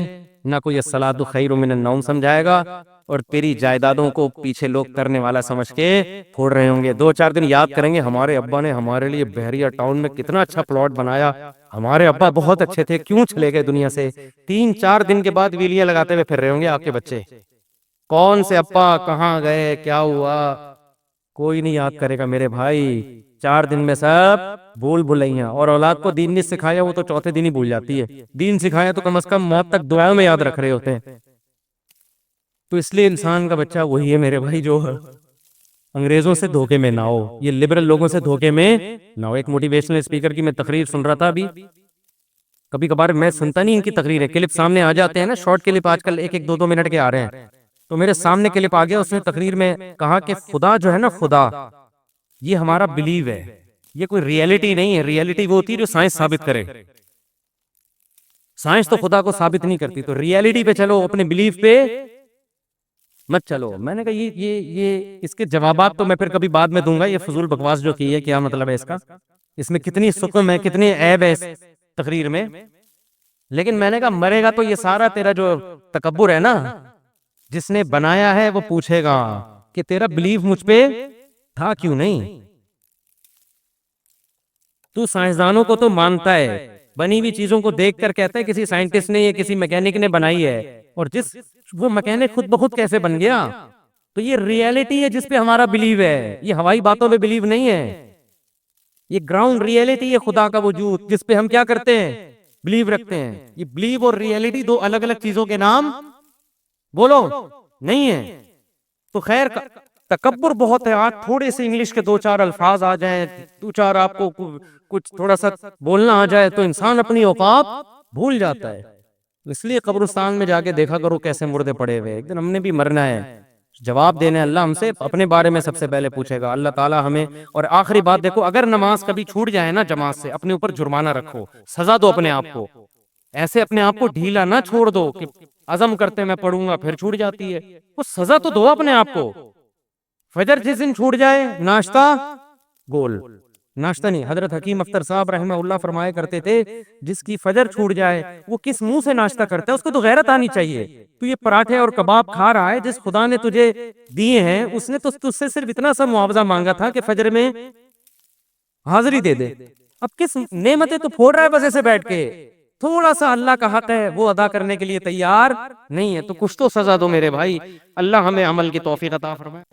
نہ کوئی الصلاۃ خیر من النوم سمجھائے گا، اور تیری جائیدادوں کو پیچھے لوگ کرنے والا سمجھ کے پھوڑ رہے ہوں گے. 2-4 دن یاد کریں گے ہمارے ابا نے ہمارے لیے بحریہ ٹاؤن میں کتنا اچھا پلاٹ بنایا، ہمارے ابا بہت اچھے تھے، کیوں چلے گئے دنیا سے. 3-4 دن کے بعد ویلیاں لگاتے ہوئے پھر رہے ہوں گے آپ کے بچے، کون سے ابا کہاں گئے، کیا ہوا. کوئی نہیں یاد کرے گا میرے بھائی. 4 دن میں سب بھول بھلائیاں. اور اولاد کو دین نہیں سکھایا وہ تو چوتھے دن ہی بھول جاتی ہے. دین سکھایا تو کم از کم موت تک دعاؤں میں یاد رکھ رہے ہوتے ہیں. تو اس لیے انسان کا بچہ وہی ہے میرے بھائی جو انگریزوں سے دھوکے میں نہ ہو، یہ لبرل لوگوں سے دھوکے میں نہ ہو. ایک موٹیویشنل اسپیکر کی میں تقریر سن رہا تھا ابھی، کبھی کبھار میں سنتا نہیں ان کی تقریر، کلپ سامنے آ جاتے ہیں نا، شارٹ کلپ آج کل 1-2 منٹ کے آ رہے ہیں. تو میرے سامنے کلپ آ گیا، اس نے تقریر میں کہا کہ خدا جو ہے نا، خدا یہ ہمارا بلیو ہے، یہ کوئی ریئلٹی نہیں ہے. ریئلٹی وہ ہوتی ہے جو سائنس ثابت کرے. سائنس تو خدا کو ثابت نہیں کرتی، تو ریئلٹی پہ چلو، اپنے بلیف پہ مت چلو. میں نے کہا یہ اس کے جوابات تو میں پھر کبھی بعد میں دوں گا. یہ فضول بکواس جو کی ہے کیا مطلب ہے اس کا، اس میں کتنی سکم ہے، کتنی عیب ہے اس تقریر میں. لیکن میں نے کہا مرے گا تو یہ سارا تیرا جو تکبر ہے نا، جس نے بنایا ہے وہ پوچھے گا کہ تیرا بلیف مجھ پہ تھا کیوں نہیں. تو سائنسدانوں کو تو مانتا ہے، بنی ہوئی چیزوں کو دیکھ کر کہتا ہے کسی سائنٹسٹ نے یا کسی میکینک نے بنائی ہے، اور وہ میکینک خود بخود کیسے بن گیا. تو یہ ریئلٹی ہے جس پہ ہمارا بلیو ہے، یہ ہوائی باتوں پہ بلیو نہیں ہے. یہ گراؤنڈ ریئلٹی ہے خدا کا وجود، جس پہ ہم کیا کرتے ہیں؟ بلیو رکھتے ہیں. یہ بلیو اور ریئلٹی دو الگ الگ چیزوں کے نام بولو نہیں ہے. تو خیر تکبر بہت ہے. آج تھوڑے سے انگلش کے 2-4 الفاظ آ جائیں، 2-4 آپ کو کچھ تھوڑا سا بولنا آ جائے تو انسان اپنی اوقات بھول جاتا ہے. اس لیے قبرستان میں جا کے دیکھا کرو کیسے مردے پڑے ہوئے. ایک دن ہم نے بھی مرنا ہے، جواب دینا ہے. اللہ ہم سے اپنے بارے میں سب سے پہلے پوچھے گا. اللہ تعالیٰ ہمیں. اور آخری بات دیکھو، اگر نماز کبھی چھوٹ جائے نا جماعت سے، اپنے اوپر جرمانہ رکھو، سزا دو اپنے آپ کو. ایسے اپنے آپ کو ڈھیلا نہ چھوڑ دو کہ عزم کرتے میں پڑھوں گا پھر چھوٹ جاتی ہے. وہ سزا تو دو اپنے آپ کو. فجر جس دن چھوٹ جائے، ناشتہ گول، ناشتہ نہیں. حضرت حکیم اختر صاحب رحمہ اللہ فرمایا کرتے تھے جس کی فجر چھوٹ جائے وہ کس منہ سے ناشتہ کرتا ہے، اس کو تو غیرت آنی چاہیے. تو یہ پراٹھے اور کباب کھا رہا ہے، جس خدا نے تجھے دیے ہیں اس نے تو تجھ سے صرف اتنا سا معاوضہ مانگا تھا کہ فجر میں حاضری دے دے. اب کس نعمتیں تو پھوڑ رہا ہے بس ایسے بیٹھ کے. تھوڑا سا اللہ کا حق ہے وہ ادا کرنے کے لیے تیار نہیں ہے، تو کچھ تو سزا دو میرے بھائی. اللہ ہمیں عمل کی توفیق عطا فرمائے.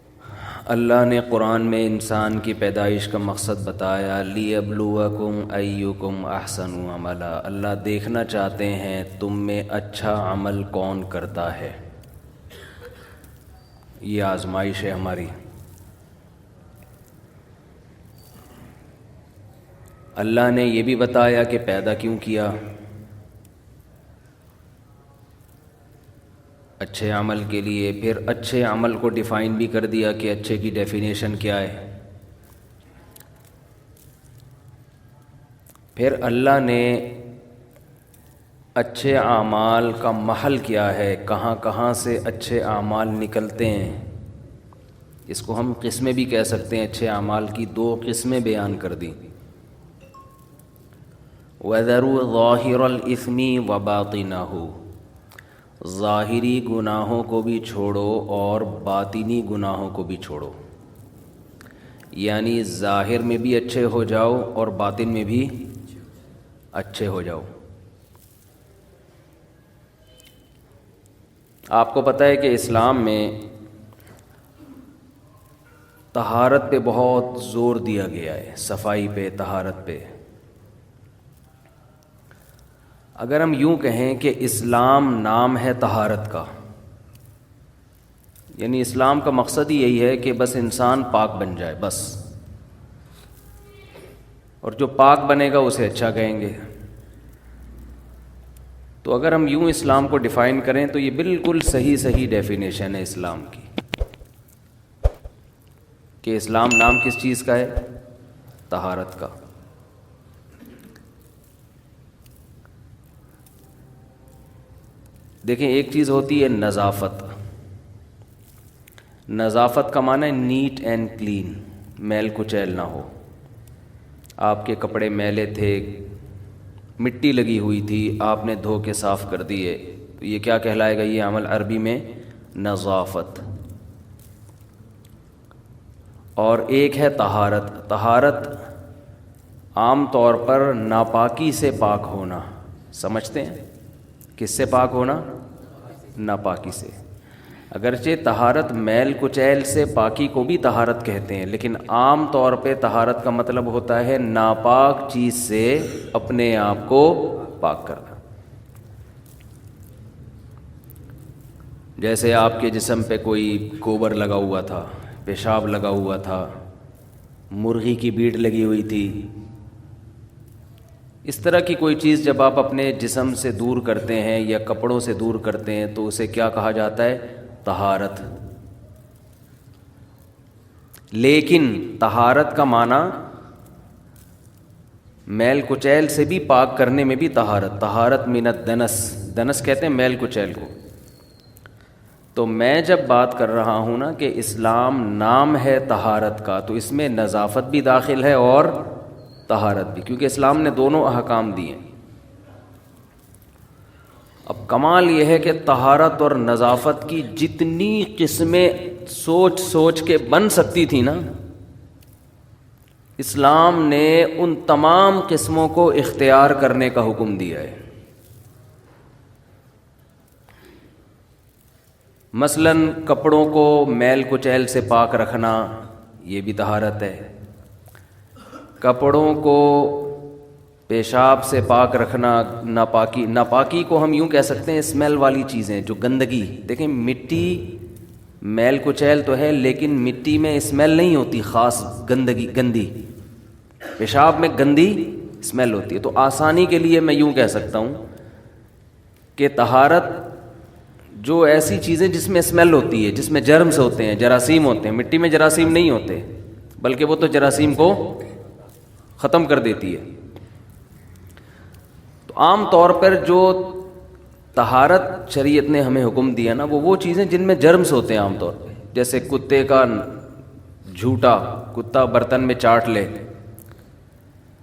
اللہ نے قرآن میں انسان کی پیدائش کا مقصد بتایا، لِيَبْلُوَكُمْ أَيُّكُمْ أَحْسَنُ عَمَلًا. اللہ دیکھنا چاہتے ہیں تم میں اچھا عمل کون کرتا ہے. یہ آزمائش ہے ہماری. اللہ نے یہ بھی بتایا کہ پیدا کیوں کیا، اچھے عمل کے لیے، پھر اچھے عمل کو ڈیفائن بھی کر دیا کہ اچھے کی ڈیفینیشن کیا ہے، پھر اللہ نے اچھے اعمال کا محل کیا ہے، کہاں کہاں سے اچھے اعمال نکلتے ہیں، اس کو ہم قسمیں بھی کہہ سکتے ہیں، اچھے اعمال کی 2 قسمیں بیان کر دیں، وَذَرُوا ظَاهِرَ الْإِثْمِ وَبَاطِنَهُ، ظاہری گناہوں کو بھی چھوڑو اور باطنی گناہوں کو بھی چھوڑو، یعنی ظاہر میں بھی اچھے ہو جاؤ اور باطن میں بھی اچھے ہو جاؤ۔ آپ کو پتہ ہے کہ اسلام میں طہارت پہ بہت زور دیا گیا ہے، صفائی پہ، طہارت پہ۔ اگر ہم یوں کہیں کہ اسلام نام ہے طہارت کا، یعنی اسلام کا مقصد ہی یہی ہے کہ بس انسان پاک بن جائے بس، اور جو پاک بنے گا اسے اچھا کہیں گے۔ تو اگر ہم یوں اسلام کو ڈیفائن کریں تو یہ بالکل صحیح ڈیفینیشن ہے اسلام کی، کہ اسلام نام کس چیز کا ہے؟ طہارت کا۔ دیکھیں ایک چیز ہوتی ہے نظافت، نظافت کا معنی ہے نیٹ اینڈ کلین، میل کچیل نہ ہو۔ آپ کے کپڑے میلے تھے، مٹی لگی ہوئی تھی، آپ نے دھو کے صاف کر دیے، تو یہ کیا کہلائے گا؟ یہ عمل عربی میں نظافت۔ اور ایک ہے طہارت۔ طہارت عام طور پر ناپاکی سے پاک ہونا، سمجھتے ہیں؟ کس سے پاک ہونا؟ ناپاکی سے۔ اگرچہ طہارت میل کچیل سے پاکی کو بھی طہارت کہتے ہیں، لیکن عام طور پہ طہارت کا مطلب ہوتا ہے ناپاک چیز سے اپنے آپ کو پاک کرنا۔ جیسے آپ کے جسم پہ کوئی گوبر لگا ہوا تھا، پیشاب لگا ہوا تھا، مرغی کی بیٹ لگی ہوئی تھی، اس طرح کی کوئی چیز جب آپ اپنے جسم سے دور کرتے ہیں یا کپڑوں سے دور کرتے ہیں تو اسے کیا کہا جاتا ہے؟ طہارت۔ لیکن طہارت کا معنی میل کچیل سے بھی پاک کرنے میں بھی طہارت، طہارت من الدنس، دنس کہتے ہیں میل کچیل کو۔ تو میں جب بات کر رہا ہوں نا کہ اسلام نام ہے طہارت کا، تو اس میں نظافت بھی داخل ہے اور طہارت بھی، کیونکہ اسلام نے دونوں احکام دیے۔ اب کمال یہ ہے کہ طہارت اور نظافت کی جتنی قسمیں سوچ کے بن سکتی تھی نا، اسلام نے ان تمام قسموں کو اختیار کرنے کا حکم دیا ہے۔ مثلاً کپڑوں کو میل کچیل سے پاک رکھنا، یہ بھی طہارت ہے۔ کپڑوں کو پیشاب سے پاک رکھنا، ناپاکی کو ہم یوں کہہ سکتے ہیں اسمیل والی چیزیں، جو گندگی۔ دیکھیں مٹی میل کچیل تو ہے، لیکن مٹی میں اسمیل نہیں ہوتی خاص گندی، پیشاب میں گندی اسمیل ہوتی ہے۔ تو آسانی کے لیے میں یوں کہہ سکتا ہوں کہ طہارت جو ایسی چیزیں جس میں اسمیل ہوتی ہے، جس میں جرمز ہوتے ہیں، جراثیم ہوتے ہیں، مٹی میں جراثیم نہیں ہوتے، بلکہ وہ تو جراثیم کو ختم کر دیتی ہے۔ تو عام طور پر جو طہارت شریعت نے ہمیں حکم دیا نا، وہ چیزیں جن میں جرمز ہوتے ہیں عام طور پہ، جیسے کتے کا جھوٹا، کتا برتن میں چاٹ لے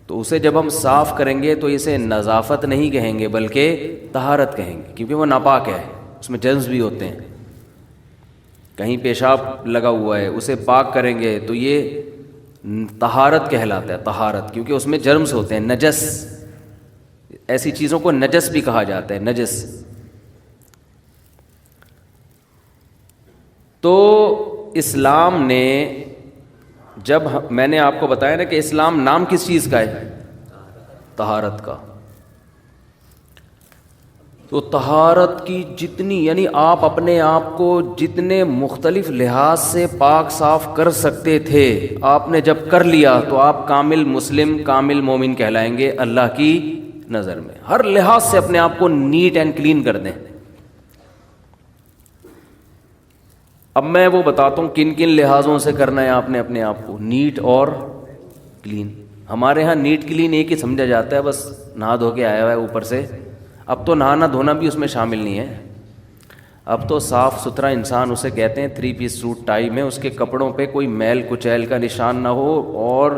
تو اسے جب ہم صاف کریں گے تو اسے نظافت نہیں کہیں گے بلکہ طہارت کہیں گے، کیونکہ وہ ناپاک ہے، اس میں جرمز بھی ہوتے ہیں۔ کہیں پیشاب لگا ہوا ہے، اسے پاک کریں گے تو یہ طہارت کہلاتا ہے، طہارت، کیونکہ اس میں جرمز ہوتے ہیں، نجس، ایسی چیزوں کو نجس بھی کہا جاتا ہے، نجس۔ تو اسلام نے جب میں نے آپ کو بتایا نا کہ اسلام نام کس چیز کا ہے؟ طہارت کا۔ تو طہارت کی جتنی، یعنی آپ اپنے آپ کو جتنے مختلف لحاظ سے پاک صاف کر سکتے تھے، آپ نے جب کر لیا تو آپ کامل مسلم، کامل مومن کہلائیں گے اللہ کی نظر میں۔ ہر لحاظ سے اپنے آپ کو نیٹ اینڈ کلین کر دیں۔ اب میں وہ بتاتا ہوں کن کن لحاظوں سے کرنا ہے آپ نے اپنے آپ کو نیٹ اور کلین۔ ہمارے ہاں نیٹ کلین ایک ہی سمجھا جاتا ہے، بس نہا دھو کے آیا ہوا ہے اوپر سے۔ اب تو نہانا دھونا بھی اس میں شامل نہیں ہے، اب تو صاف ستھرا انسان اسے کہتے ہیں 3 پیس سوٹ ٹائی میں اس کے کپڑوں پہ کوئی میل کچیل کا نشان نہ ہو، اور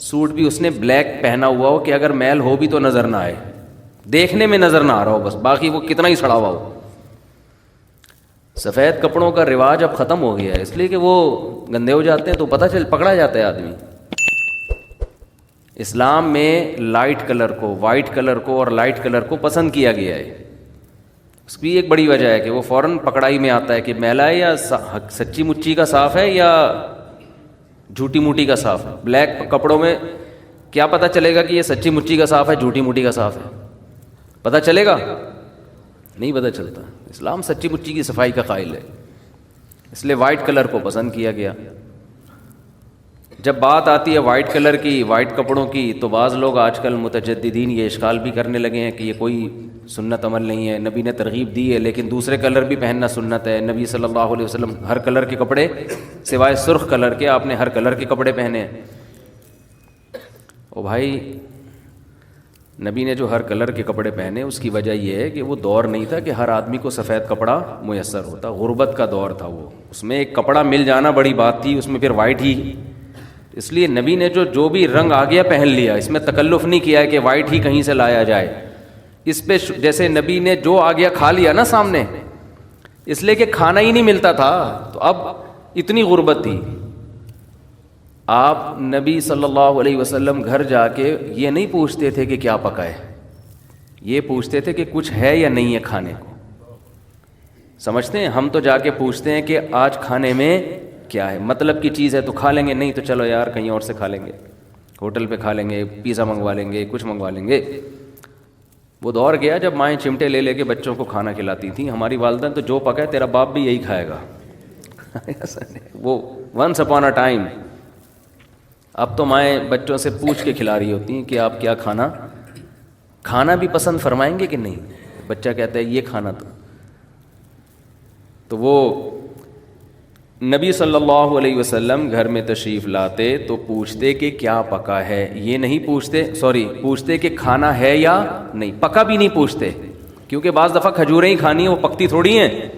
سوٹ بھی اس نے بلیک پہنا ہوا ہو کہ اگر میل ہو بھی تو نظر نہ آئے، دیکھنے میں نظر نہ آ رہا ہو بس، باقی وہ کتنا ہی سڑا ہوا ہو۔ سفید کپڑوں کا رواج اب ختم ہو گیا ہے، اس لیے کہ وہ گندے ہو جاتے ہیں تو پکڑا جاتا ہے آدمی۔ اسلام میں لائٹ کلر کو، وائٹ کلر کو اور لائٹ کلر کو پسند کیا گیا ہے۔ اس کی ایک بڑی وجہ ہے کہ وہ فوراً پکڑائی میں آتا ہے کہ میلا ہے یا سچی مچی کا صاف ہے یا جھوٹی موٹی کا صاف ہے۔ بلیک کپڑوں میں کیا پتہ چلے گا کہ یہ سچی مچی کا صاف ہے جھوٹی موٹی کا صاف ہے؟ پتہ چلے گا؟ نہیں پتہ چلتا۔ اسلام سچی مچی کی صفائی کا قائل ہے، اس لیے وائٹ کلر کو پسند کیا گیا۔ جب بات آتی ہے وائٹ کلر کی، وائٹ کپڑوں کی، تو بعض لوگ آج کل متجددین یہ اشکال بھی کرنے لگے ہیں کہ یہ کوئی سنت عمل نہیں ہے، نبی نے ترغیب دی ہے لیکن دوسرے کلر بھی پہننا سنت ہے۔ نبی صلی اللہ علیہ وسلم ہر کلر کے کپڑے سوائے سرخ کلر کے آپ نے ہر کلر کے کپڑے پہنے ہیں۔ او بھائی، نبی نے جو ہر کلر کے کپڑے پہنے اس کی وجہ یہ ہے کہ وہ دور نہیں تھا کہ ہر آدمی کو سفید کپڑا میسر ہوتا، غربت کا دور تھا وہ، اس میں ایک کپڑا مل جانا بڑی بات تھی، اس میں پھر وائٹ ہی، اس لیے نبی نے جو بھی رنگ آ گیا پہن لیا، اس میں تکلف نہیں کیا ہے کہ وائٹ ہی کہیں سے لایا جائے۔ اس پہ جیسے نبی نے جو آ گیا کھا لیا نا سامنے، اس لیے کہ کھانا ہی نہیں ملتا تھا، تو اب اتنی غربت تھی۔ آپ نبی صلی اللہ علیہ وسلم گھر جا کے یہ نہیں پوچھتے تھے کہ کیا پکا ہے، یہ پوچھتے تھے کہ کچھ ہے یا نہیں ہے کھانے کو۔ سمجھتے ہیں؟ ہم تو جا کے پوچھتے ہیں کہ آج کھانے میں کیا ہے، مطلب کی چیز ہے تو کھا لیں گے، نہیں تو چلو یار کہیں اور سے کھا لیں گے، ہوٹل پہ کھا لیں گے، پیزا منگوا لیں گے، کچھ منگوا لیں گے۔ وہ دور گیا جب مائیں چمٹے لے لے کے بچوں کو کھانا کھلاتی تھیں۔ ہماری والدہ تو جو پکا ہے تیرا باپ بھی یہی کھائے گا، وہ ونس اپون اے ٹائم۔ اب تو مائیں بچوں سے پوچھ کے کھلا رہی ہوتی ہیں کہ آپ کیا کھانا بھی پسند فرمائیں گے کہ نہیں؟ بچہ کہتا ہے یہ کھانا، تو وہ نبی صلی اللہ علیہ وسلم گھر میں تشریف لاتے تو پوچھتے کہ کیا پکا ہے، یہ نہیں پوچھتے کہ کھانا ہے یا نہیں، پکا بھی نہیں پوچھتے، کیونکہ بعض دفعہ کھجوریں ہی کھانی ہیں، وہ پکتی تھوڑی ہیں،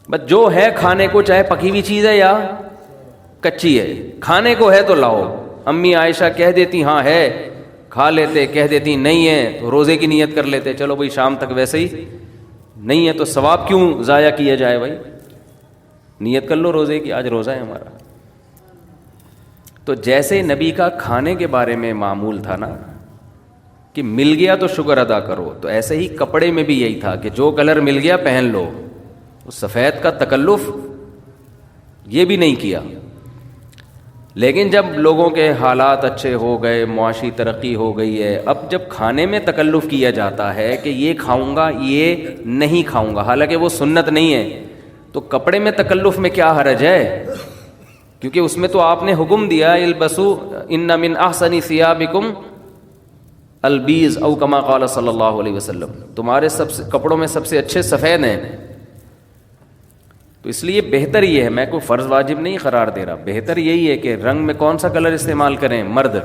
بس جو ہے کھانے کو، چاہے پکی ہوئی چیز ہے یا کچی ہے، کھانے کو ہے تو لاؤ۔ امی عائشہ کہہ دیتی ہاں ہے، کھا لیتے، کہہ دیتی نہیں ہے تو روزے کی نیت کر لیتے، چلو بھائی شام تک ویسے ہی نہیں ہے تو ثواب کیوں ضائع کیا جائے، بھائی نیت کر لو روزے کی، آج روزہ ہے ہمارا۔ تو جیسے نبی کا کھانے کے بارے میں معمول تھا نا کہ مل گیا تو شکر ادا کرو، تو ایسے ہی کپڑے میں بھی یہی تھا کہ جو کلر مل گیا پہن لو، سفید کا تکلف یہ بھی نہیں کیا۔ لیکن جب لوگوں کے حالات اچھے ہو گئے، معاشی ترقی ہو گئی ہے، اب جب کھانے میں تکلف کیا جاتا ہے کہ یہ کھاؤں گا یہ نہیں کھاؤں گا، حالانکہ وہ سنت نہیں ہے، تو کپڑے میں تکلف میں کیا حرج ہے؟ کیونکہ اس میں تو آپ نے حکم دیا البسوا ان من احسن ثیابکم البیض او کما قال صلی اللہ علیہ وسلم، تمہارے سب سے کپڑوں میں سب سے اچھے سفید ہیں۔ تو اس لیے بہتر یہ ہے، میں کوئی فرض واجب نہیں قرار دے رہا، بہتر یہی ہے کہ رنگ میں کون سا کلر استعمال کریں، مرد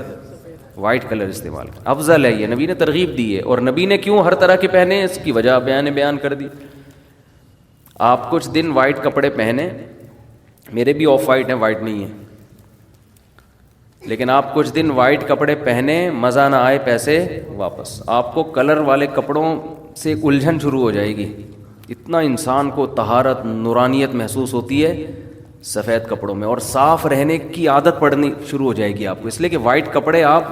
وائٹ کلر استعمال کریں، افضل ہے، یہ نبی نے ترغیب دی ہے۔ اور نبی نے کیوں ہر طرح کے پہنے اس کی وجہ بیان کر دی۔ آپ کچھ دن وائٹ کپڑے پہنے، میرے بھی آف وائٹ ہیں، وائٹ نہیں ہے، لیکن آپ کچھ دن وائٹ کپڑے پہنے، مزہ نہ آئے پیسے واپس، آپ کو کلر والے کپڑوں سے ایک الجھن شروع ہو جائے گی، اتنا انسان کو طہارت نورانیت محسوس ہوتی ہے سفید کپڑوں میں، اور صاف رہنے کی عادت پڑنی شروع ہو جائے گی آپ کو، اس لیے کہ وائٹ کپڑے آپ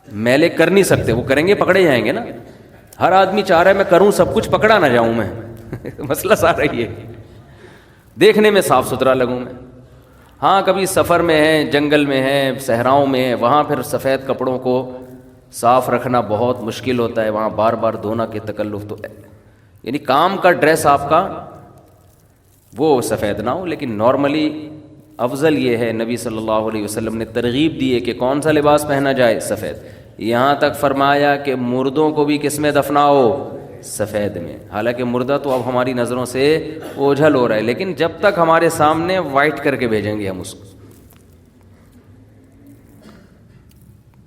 میلے کر نہیں سکتے، وہ کریں گے پکڑے جائیں گے نا۔ ہر آدمی چاہ رہا ہے میں کروں سب کچھ، پکڑا نہ جاؤں میں مسئلہ سارا یہ ہے، دیکھنے میں صاف ستھرا لگوں میں۔ ہاں کبھی سفر میں ہے، جنگل میں ہے، صحراؤں میں ہے، وہاں پھر سفید کپڑوں کو صاف رکھنا بہت مشکل ہوتا ہے، وہاں بار بار دھونا کے تکلف، تو یعنی کام کا ڈریس آپ کا وہ سفید نہ ہو، لیکن نارملی افضل یہ ہے، نبی صلی اللہ علیہ وسلم نے ترغیب دی ہے کہ کون سا لباس پہنا جائے؟ سفید۔ یہاں تک فرمایا کہ مردوں کو بھی کس میں دفناؤ؟ سفید میں۔ حالانکہ مردہ تو اب ہماری نظروں سے اوجھل ہو رہا ہے، لیکن جب تک ہمارے سامنے وائٹ کر کے بھیجیں گے ہم اس کو۔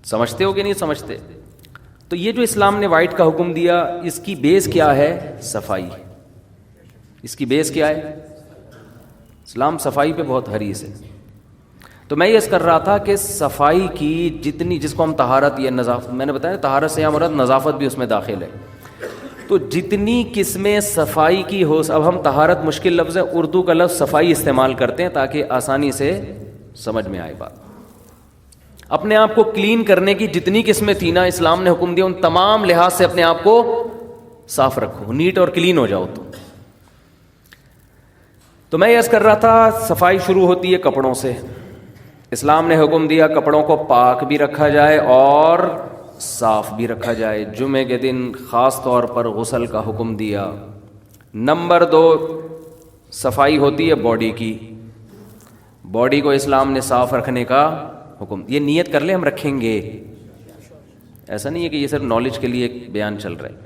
سمجھتے ہو کہ نہیں سمجھتے؟ تو یہ جو اسلام نے وائٹ کا حکم دیا، اس کی بیس کیا ہے؟ صفائی۔ اس کی بیس کیا ہے؟ اسلام صفائی پہ بہت حریص ہے۔ تو میں یہ کر رہا تھا کہ صفائی کی جتنی، جس کو ہم طہارت یا نظافت، میں نے بتایا طہارت سے یا مراد نظافت بھی اس میں داخل ہے، تو جتنی قسمیں صفائی کی ہو، اب ہم طہارت مشکل لفظ ہے، اردو کا لفظ صفائی استعمال کرتے ہیں تاکہ آسانی سے سمجھ میں آئے بات۔ اپنے آپ کو کلین کرنے کی جتنی قسمیں تھیں نا، اسلام نے حکم دیا ان تمام لحاظ سے اپنے آپ کو صاف رکھو، نیٹ اور کلین ہو جاؤ۔ تو میں یہ عرض کر رہا تھا، صفائی شروع ہوتی ہے کپڑوں سے۔ اسلام نے حکم دیا کپڑوں کو پاک بھی رکھا جائے اور صاف بھی رکھا جائے۔ جمعے کے دن خاص طور پر غسل کا حکم دیا۔ نمبر 2، صفائی ہوتی ہے باڈی کی۔ باڈی کو اسلام نے صاف رکھنے کا حکم، یہ نیت کر لیں ہم رکھیں گے، ایسا نہیں ہے کہ یہ صرف نالج کے لیے ایک بیان چل رہا ہے۔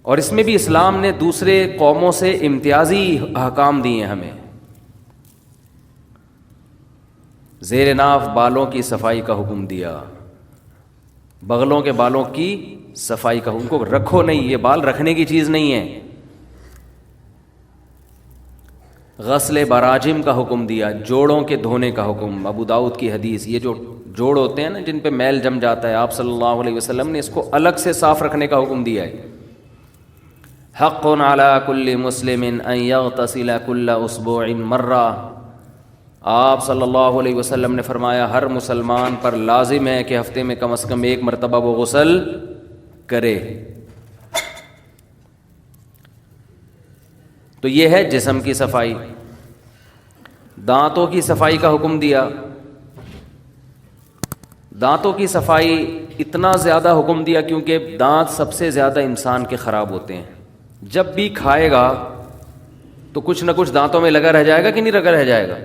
اور اس میں بھی اسلام نے دوسرے قوموں سے امتیازی احکام دیے ہیں ہمیں۔ زیر ناف بالوں کی صفائی کا حکم دیا، بغلوں کے بالوں کی صفائی کا، ان کو رکھو نہیں، یہ بال رکھنے کی چیز نہیں ہے۔ غسل براجم کا حکم دیا، جوڑوں کے دھونے کا حکم۔ ابو داؤد کی حدیث، یہ جو جوڑ ہوتے ہیں نا جن پہ میل جم جاتا ہے، آپ صلی اللہ علیہ وسلم نے اس کو الگ سے صاف رکھنے کا حکم دیا ہے۔ حق علی کل مسلم ان یغتسل کل اسبوع مرہ، آپ صلی اللہ علیہ وسلم نے فرمایا ہر مسلمان پر لازم ہے کہ ہفتے میں کم از کم ایک مرتبہ وہ غسل کرے۔ تو یہ ہے جسم کی صفائی۔ دانتوں کی صفائی کا حکم دیا۔ دانتوں کی صفائی اتنا زیادہ حکم دیا کیونکہ دانت سب سے زیادہ انسان کے خراب ہوتے ہیں۔ جب بھی کھائے گا تو کچھ نہ کچھ دانتوں میں لگا رہ جائے گا کہ نہیں لگا رہ جائے گا؟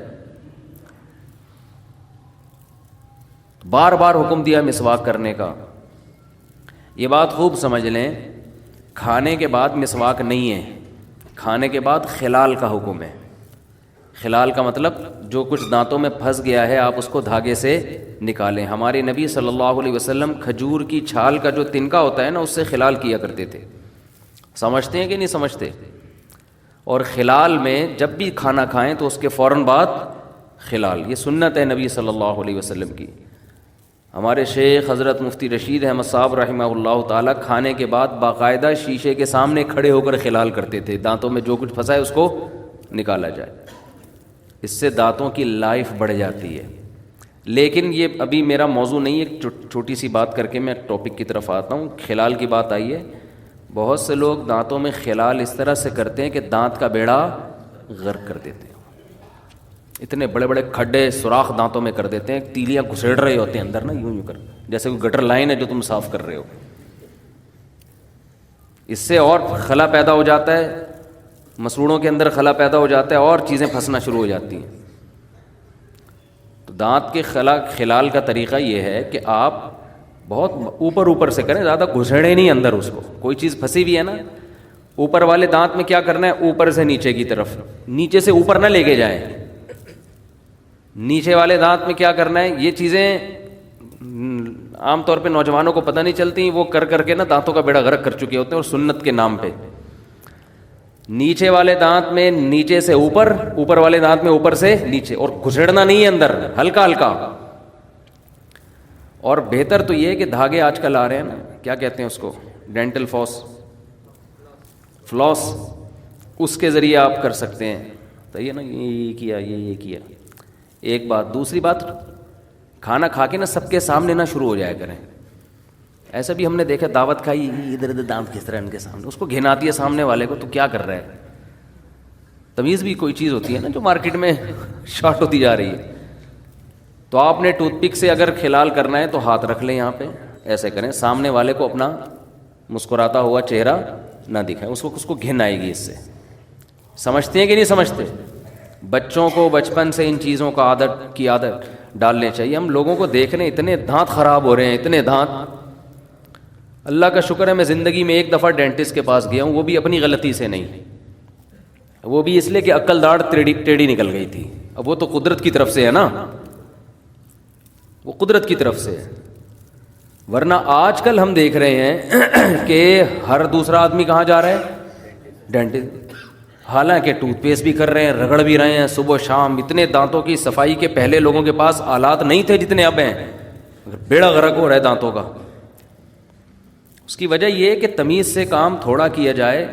بار بار حکم دیا مسواک کرنے کا۔ یہ بات خوب سمجھ لیں، کھانے کے بعد مسواک نہیں ہے، کھانے کے بعد خلال کا حکم ہے۔ خلال کا مطلب جو کچھ دانتوں میں پھنس گیا ہے آپ اس کو دھاگے سے نکالیں۔ ہمارے نبی صلی اللہ علیہ وسلم کھجور کی چھال کا جو تنکا ہوتا ہے نا، اس سے خلال کیا کرتے تھے۔ سمجھتے ہیں کہ نہیں سمجھتے؟ اور خلال میں جب بھی کھانا کھائیں تو اس کے فوراً بعد خلال، یہ سنت ہے نبی صلی اللہ علیہ وسلم کی۔ ہمارے شیخ حضرت مفتی رشید احمد صاحب رحمہ اللہ تعالیٰ کھانے کے بعد باقاعدہ شیشے کے سامنے کھڑے ہو کر خلال کرتے تھے، دانتوں میں جو کچھ پھنسا ہے اس کو نکالا جائے، اس سے دانتوں کی لائف بڑھ جاتی ہے۔ لیکن یہ ابھی میرا موضوع نہیں ہے، ایک چھوٹی سی بات کر کے میں ٹاپک کی طرف آتا ہوں۔ خلال کی بات آئی ہے، بہت سے لوگ دانتوں میں خلال اس طرح سے کرتے ہیں کہ دانت کا بیڑا غرق کر دیتے ہیں، اتنے بڑے بڑے کھڈے سوراخ دانتوں میں کر دیتے ہیں، تیلیاں گھسیڑ رہے ہوتے ہیں اندر نا، یوں کر جیسے کوئی گٹر لائن ہے جو تم صاف کر رہے ہو۔ اس سے اور خلا پیدا ہو جاتا ہے، مسوڑوں کے اندر خلا پیدا ہو جاتا ہے اور چیزیں پھنسنا شروع ہو جاتی ہیں۔ تو دانت کے خلال کا طریقہ یہ ہے کہ آپ بہت اوپر سے کریں، زیادہ گھسیڑے نہیں اندر اس کو۔ کوئی چیز پھنسی ہوئی ہے نا، اوپر والے دانت میں کیا کرنا ہے، اوپر سے نیچے کی طرف، نیچے سے اوپر نہ لے کے جائیں۔ نیچے والے دانت میں کیا کرنا ہے، یہ چیزیں عام طور پہ نوجوانوں کو پتہ نہیں چلتی، وہ کر کے نا دانتوں کا بیڑا غرق کر چکے ہوتے ہیں، اور سنت کے نام پہ نیچے والے دانت میں نیچے سے اوپر، اوپر والے دانت میں اوپر سے نیچے، اور گھسیڑنا نہیں ہے اندر، ہلکا ہلکا۔ اور بہتر تو یہ ہے کہ دھاگے آج کل آ رہے ہیں نا، کیا کہتے ہیں اس کو، ڈینٹل فلاس، اس کے ذریعے آپ کر سکتے ہیں۔ تو یہ نا یہ کیا، یہ کیا، ایک بات۔ دوسری بات، کھانا کھا کے نا سب کے سامنے نہ شروع ہو جایا کریں۔ ایسا بھی ہم نے دیکھا، دعوت کھائی، ادھر ادھر دانت کس طرح ان کے سامنے، اس کو گھناتی ہے سامنے والے کو، تو کیا کر رہا ہے؟ تمیز بھی کوئی چیز ہوتی ہے نا جو مارکیٹ میں شارٹ ہوتی جا رہی ہے۔ تو آپ نے ٹوتھ پک سے اگر کھلال کرنا ہے تو ہاتھ رکھ لیں یہاں پہ، ایسے کریں، سامنے والے کو اپنا مسکراتا ہوا چہرہ نہ دکھائیں، اس کو گھن آئے گی اس سے. سمجھتے ہیں کہ نہیں سمجھتے؟ بچوں کو بچپن سے ان چیزوں کا عادت ڈالنے چاہیے. ہم لوگوں کو دیکھ رہے ہیں اتنے دانت خراب ہو رہے ہیں، اتنے دانت. اللہ کا شکر ہے میں زندگی میں ایک دفعہ ڈینٹسٹ کے پاس گیا ہوں، وہ بھی اپنی غلطی سے نہیں، وہ بھی اس لیے کہ عقل داڑھ ٹیڑھی نکل گئی تھی. اب وہ تو قدرت کی طرف سے ہے نا، وہ قدرت کی طرف سے ہے. ورنہ آج کل ہم دیکھ رہے ہیں کہ ہر دوسرا آدمی کہاں جا رہا ہے؟ ڈینٹسٹ. حالانکہ ٹوتھ پیسٹ بھی کر رہے ہیں، رگڑ بھی رہے ہیں صبح شام. اتنے دانتوں کی صفائی کے پہلے لوگوں کے پاس آلات نہیں تھے جتنے اب ہیں. بیڑا غرق ہو رہا ہے دانتوں کا. اس کی وجہ یہ ہے کہ تمیز سے کام تھوڑا کیا جائے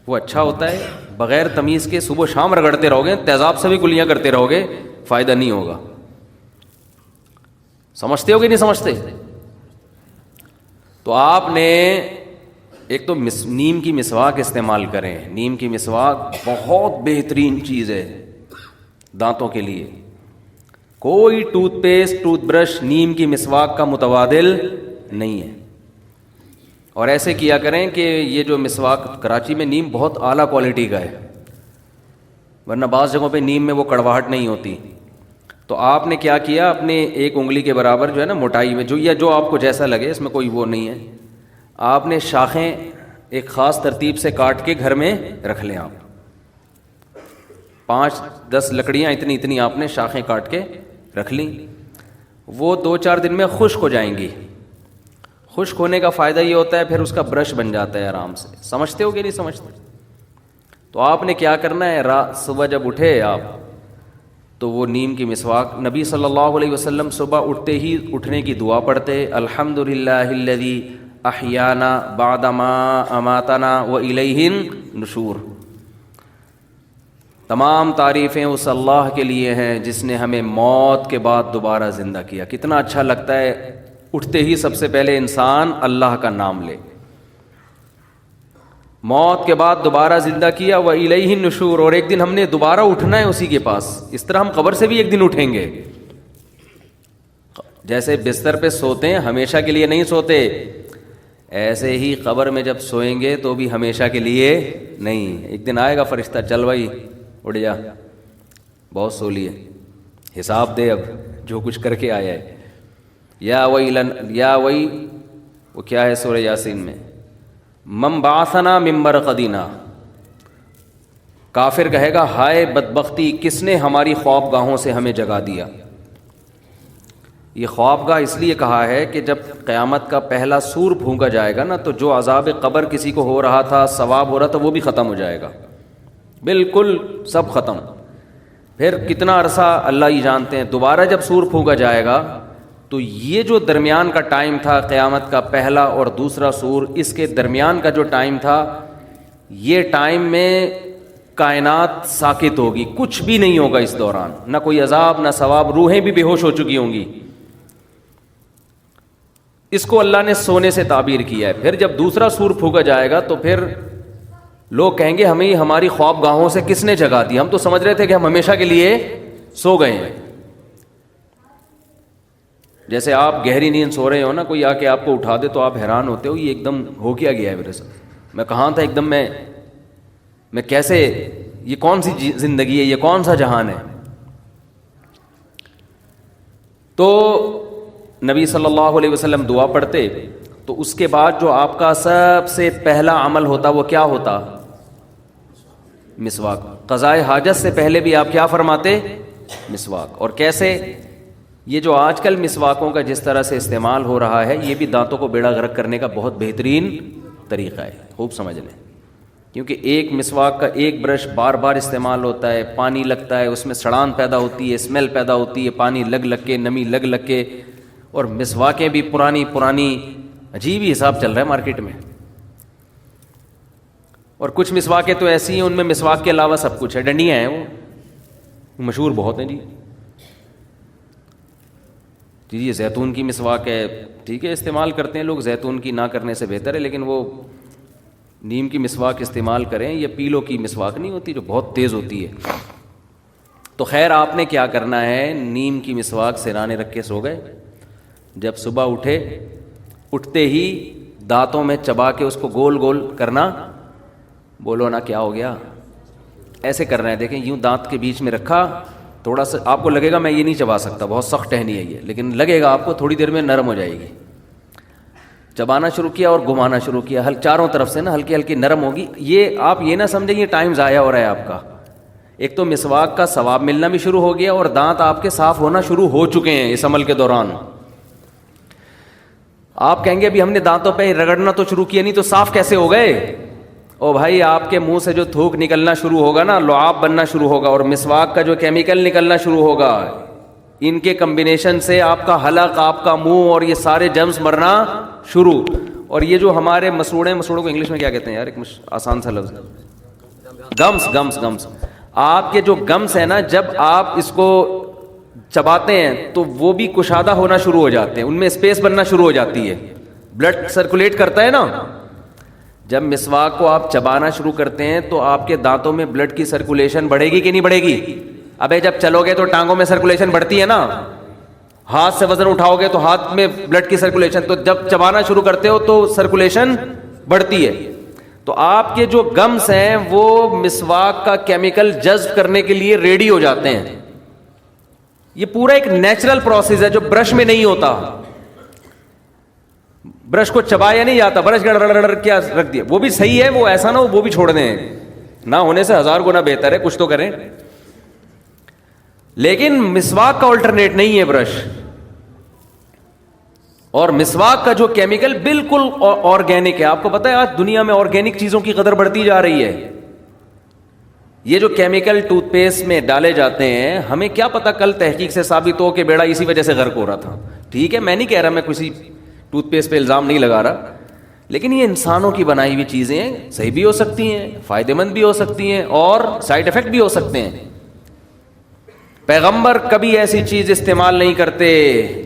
وہ اچھا ہوتا ہے. بغیر تمیز کے صبح شام رگڑتے رہو گے، تیزاب سے بھی کلیاں کرتے رہو گے، فائدہ نہیں ہوگا. سمجھتے ہو کہ نہیں سمجھتے؟ تو آپ نے ایک تو نیم کی مسواک استعمال کریں. نیم کی مسواک بہت بہترین چیز ہے دانتوں کے لیے. کوئی ٹوتھ پیسٹ، ٹوتھ برش نیم کی مسواک کا متبادل نہیں ہے. اور ایسے کیا کریں کہ یہ جو مسواک، کراچی میں نیم بہت اعلیٰ کوالٹی کا ہے، ورنہ بعض جگہوں پہ نیم میں وہ کڑواہٹ نہیں ہوتی. تو آپ نے کیا کیا، اپنے ایک انگلی کے برابر جو ہے نا موٹائی میں، جو آپ کو جیسا لگے، اس میں کوئی وہ نہیں ہے، آپ نے شاخیں ایک خاص ترتیب سے کاٹ کے گھر میں رکھ لیں. آپ 5-10 لکڑیاں اتنی آپ نے شاخیں کاٹ کے رکھ لیں. وہ 2-4 دن میں خشک ہو جائیں گی. خشک ہونے کا فائدہ یہ ہوتا ہے پھر اس کا برش بن جاتا ہے آرام سے. سمجھتے ہو کہ نہیں سمجھتے؟ تو آپ نے کیا کرنا ہے، صبح جب اٹھے آپ تو وہ نیم کی مسواک، نبی صلی اللہ علیہ وسلم صبح اٹھنے کی دعا پڑھتے، الحمدللہ الذی احیانا بعدما اماتنا والیہ النشور. تمام تعریفیں اس اللہ کے لیے ہیں جس نے ہمیں موت کے بعد دوبارہ زندہ کیا. کتنا اچھا لگتا ہے اٹھتے ہی سب سے پہلے انسان اللہ کا نام لے. موت کے بعد دوبارہ زندہ کیا، وَإِلَيْهِ النُّشُورُ، اور ایک دن ہم نے دوبارہ اٹھنا ہے اسی کے پاس. اس طرح ہم قبر سے بھی ایک دن اٹھیں گے. جیسے بستر پہ سوتے ہیں ہمیشہ کے لیے نہیں سوتے، ایسے ہی قبر میں جب سوئیں گے تو بھی ہمیشہ کے لیے نہیں. ایک دن آئے گا فرشتہ، چل بھائی اٹھ جا، بہت سو لیے، حساب دے اب جو کچھ کر کے آیا ہے. یا وئی وہ کیا ہے سورہ یاسین میں، من بعثنا من مرقدنا، کافر کہے گا ہائے بدبختی، کس نے ہماری خوابگاہوں سے ہمیں جگا دیا. یہ خوابگاہ اس لیے کہا ہے کہ جب قیامت کا پہلا سور پھونکا جائے گا نا، تو جو عذاب قبر کسی کو ہو رہا تھا، ثواب ہو رہا تھا، وہ بھی ختم ہو جائے گا، بالکل سب ختم. پھر کتنا عرصہ اللہ ہی جانتے ہیں. دوبارہ جب سور پھونکا جائے گا تو یہ جو درمیان کا ٹائم تھا، قیامت کا پہلا اور دوسرا سور، اس کے درمیان کا جو ٹائم تھا، یہ ٹائم میں کائنات ساکت ہوگی، کچھ بھی نہیں ہوگا اس دوران، نہ کوئی عذاب نہ ثواب. روحیں بھی بے ہوش ہو چکی ہوں گی. اس کو اللہ نے سونے سے تعبیر کیا ہے. پھر جب دوسرا سور پھونکا جائے گا تو پھر لوگ کہیں گے ہمیں ہماری خوابگاہوں سے کس نے جگا دی، ہم تو سمجھ رہے تھے کہ ہم ہمیشہ کے لیے سو گئے ہیں. جیسے آپ گہری نیند سو رہے ہو نا، کوئی آ کے آپ کو اٹھا دے تو آپ حیران ہوتے ہو، یہ ایک دم ہو کیا گیا ہے میرے ساتھ، میں کہاں تھا ایک دم، میں کیسے، یہ کون سی زندگی ہے، یہ کون سا جہان ہے. تو نبی صلی اللہ علیہ وسلم دعا پڑھتے تو اس کے بعد جو آپ کا سب سے پہلا عمل ہوتا وہ کیا ہوتا؟ مسواک. قضائے حاجت سے پہلے بھی آپ کیا فرماتے؟ مسواک. اور کیسے؟ یہ جو آج کل مسواکوں کا جس طرح سے استعمال ہو رہا ہے، یہ بھی دانتوں کو بیڑا غرق کرنے کا بہت بہترین طریقہ ہے. خوب سمجھ لیں، کیونکہ ایک مسواک کا ایک برش بار بار استعمال ہوتا ہے، پانی لگتا ہے، اس میں سڑان پیدا ہوتی ہے، اسمیل پیدا ہوتی ہے، پانی لگ کے، نمی لگ کے. اور مسواکیں بھی پرانی عجیب ہی حساب چل رہا ہے مارکیٹ میں. اور کچھ مسواکیں تو ایسی ہیں ان میں مسواک کے علاوہ سب کچھ ہے، ڈنڈیاں ہیں، وہ مشہور بہت ہیں. جی یہ زیتون کی مسواک ہے، ٹھیک ہے استعمال کرتے ہیں لوگ، زیتون کی نہ کرنے سے بہتر ہے، لیکن وہ نیم کی مسواک استعمال کریں. یہ پیلو کی مسواک نہیں ہوتی جو بہت تیز ہوتی ہے. تو خیر آپ نے کیا کرنا ہے, نیم کی مسواک سرانے رکھ کے سو گئے, جب صبح اٹھے, اٹھتے ہی دانتوں میں چبا کے اس کو گول گول کرنا, بولو نا کیا ہو گیا, ایسے کرنا ہے. دیکھیں یوں دانت کے بیچ میں رکھا, تھوڑا سا آپ کو لگے گا میں یہ نہیں چبا سکتا, بہت سخت ٹہنی ہے یہ, لیکن لگے گا آپ کو تھوڑی دیر میں نرم ہو جائے گی. چبانا شروع کیا اور گھمانا شروع کیا, چاروں طرف سے نا ہلکی ہلکی نرم ہوگی. یہ آپ یہ نہ سمجھیں یہ ٹائم ضائع ہو رہا ہے آپ کا, ایک تو مسواک کا ثواب ملنا بھی شروع ہو گیا اور دانت آپ کے صاف ہونا شروع ہو چکے ہیں اس عمل کے دوران. آپ کہیں گے ابھی ہم نے دانتوں پہ رگڑنا تو شروع کیا نہیں تو صاف کیسے ہو گئے؟ او بھائی آپ کے منہ سے جو تھوک نکلنا شروع ہوگا نا, لعاب بننا شروع ہوگا, اور مسواک کا جو کیمیکل نکلنا شروع ہوگا, ان کے کمبینیشن سے آپ کا حلق, آپ کا منہ اور یہ سارے جرمز مرنا شروع. اور یہ جو ہمارے مسوڑوں کو انگلش میں کیا کہتے ہیں یار, ایک آسان سا لفظ, گمس. آپ کے جو گمس ہیں نا, جب آپ اس کو چباتے ہیں تو وہ بھی کشادہ ہونا شروع ہو جاتے ہیں, ان میں اسپیس بننا شروع ہو جاتی ہے, بلڈ سرکولیٹ کرتا ہے نا. جب مسواک کو آپ چبانا شروع کرتے ہیں تو آپ کے دانتوں میں بلڈ کی سرکولیشن بڑھے گی کہ نہیں بڑھے گی؟ ابے جب چلو گے تو ٹانگوں میں سرکولیشن بڑھتی ہے نا, ہاتھ سے وزن اٹھاؤ گے تو ہاتھ میں بلڈ کی سرکولیشن, تو جب چبانا شروع کرتے ہو تو سرکولیشن بڑھتی ہے. تو آپ کے جو گمس ہیں وہ مسواک کا کیمیکل جذب کرنے کے لیے ریڈی ہو جاتے ہیں. یہ پورا ایک نیچرل پروسیس ہے جو برش میں نہیں ہوتا. برش کو چبایا نہیں جاتا, برش گڑ کیا رکھ دیا, وہ بھی صحیح ہے, وہ ایسا نہ ہو وہ بھی چھوڑ دیں, نہ ہونے سے 1000 گنا بہتر ہے, کچھ تو کریں. لیکن مسواک کا الٹرنیٹ نہیں ہے برش, اور مسواک کا جو کیمیکل بالکل آرگینک ہے. آپ کو پتہ ہے آج دنیا میں آرگینک چیزوں کی قدر بڑھتی جا رہی ہے. یہ جو کیمیکل ٹوتھ پیسٹ میں ڈالے جاتے ہیں, ہمیں کیا پتا کل تحقیق سے ثابت ہو کہ بیڑا اسی وجہ سے غرق ہو رہا تھا. ٹھیک ہے, میں نہیں کہہ رہا, میں کسی ٹوتھ پیسٹ پہ الزام نہیں لگا رہا, لیکن یہ انسانوں کی بنائی ہوئی چیزیں ہیں, صحیح بھی ہو سکتی ہیں, فائدہ مند بھی ہو سکتی ہیں, اور سائیڈ افیکٹ بھی ہو سکتے ہیں. پیغمبر کبھی ایسی چیز استعمال نہیں کرتے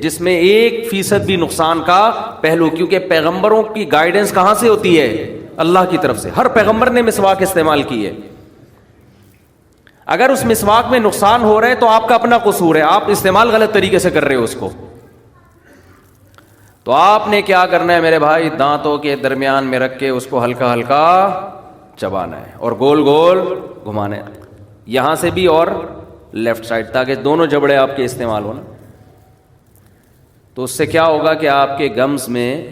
جس میں 1% بھی نقصان کا پہلو, کیونکہ پیغمبروں کی گائیڈنس کہاں سے ہوتی ہے؟ اللہ کی طرف سے. ہر پیغمبر نے مسواک استعمال کی ہے. اگر اس مسواک میں نقصان ہو رہا ہے تو آپ کا اپنا قصور ہے, آپ استعمال غلط طریقے سے کر رہے ہو اس کو. تو آپ نے کیا کرنا ہے میرے بھائی, دانتوں کے درمیان میں رکھ کے اس کو ہلکا ہلکا چبانا ہے اور گول گول گھمانا ہے, یہاں سے بھی اور لیفٹ سائڈ, تاکہ دونوں جبڑے آپ کے استعمال ہونا. تو اس سے کیا ہوگا کہ آپ کے گمز میں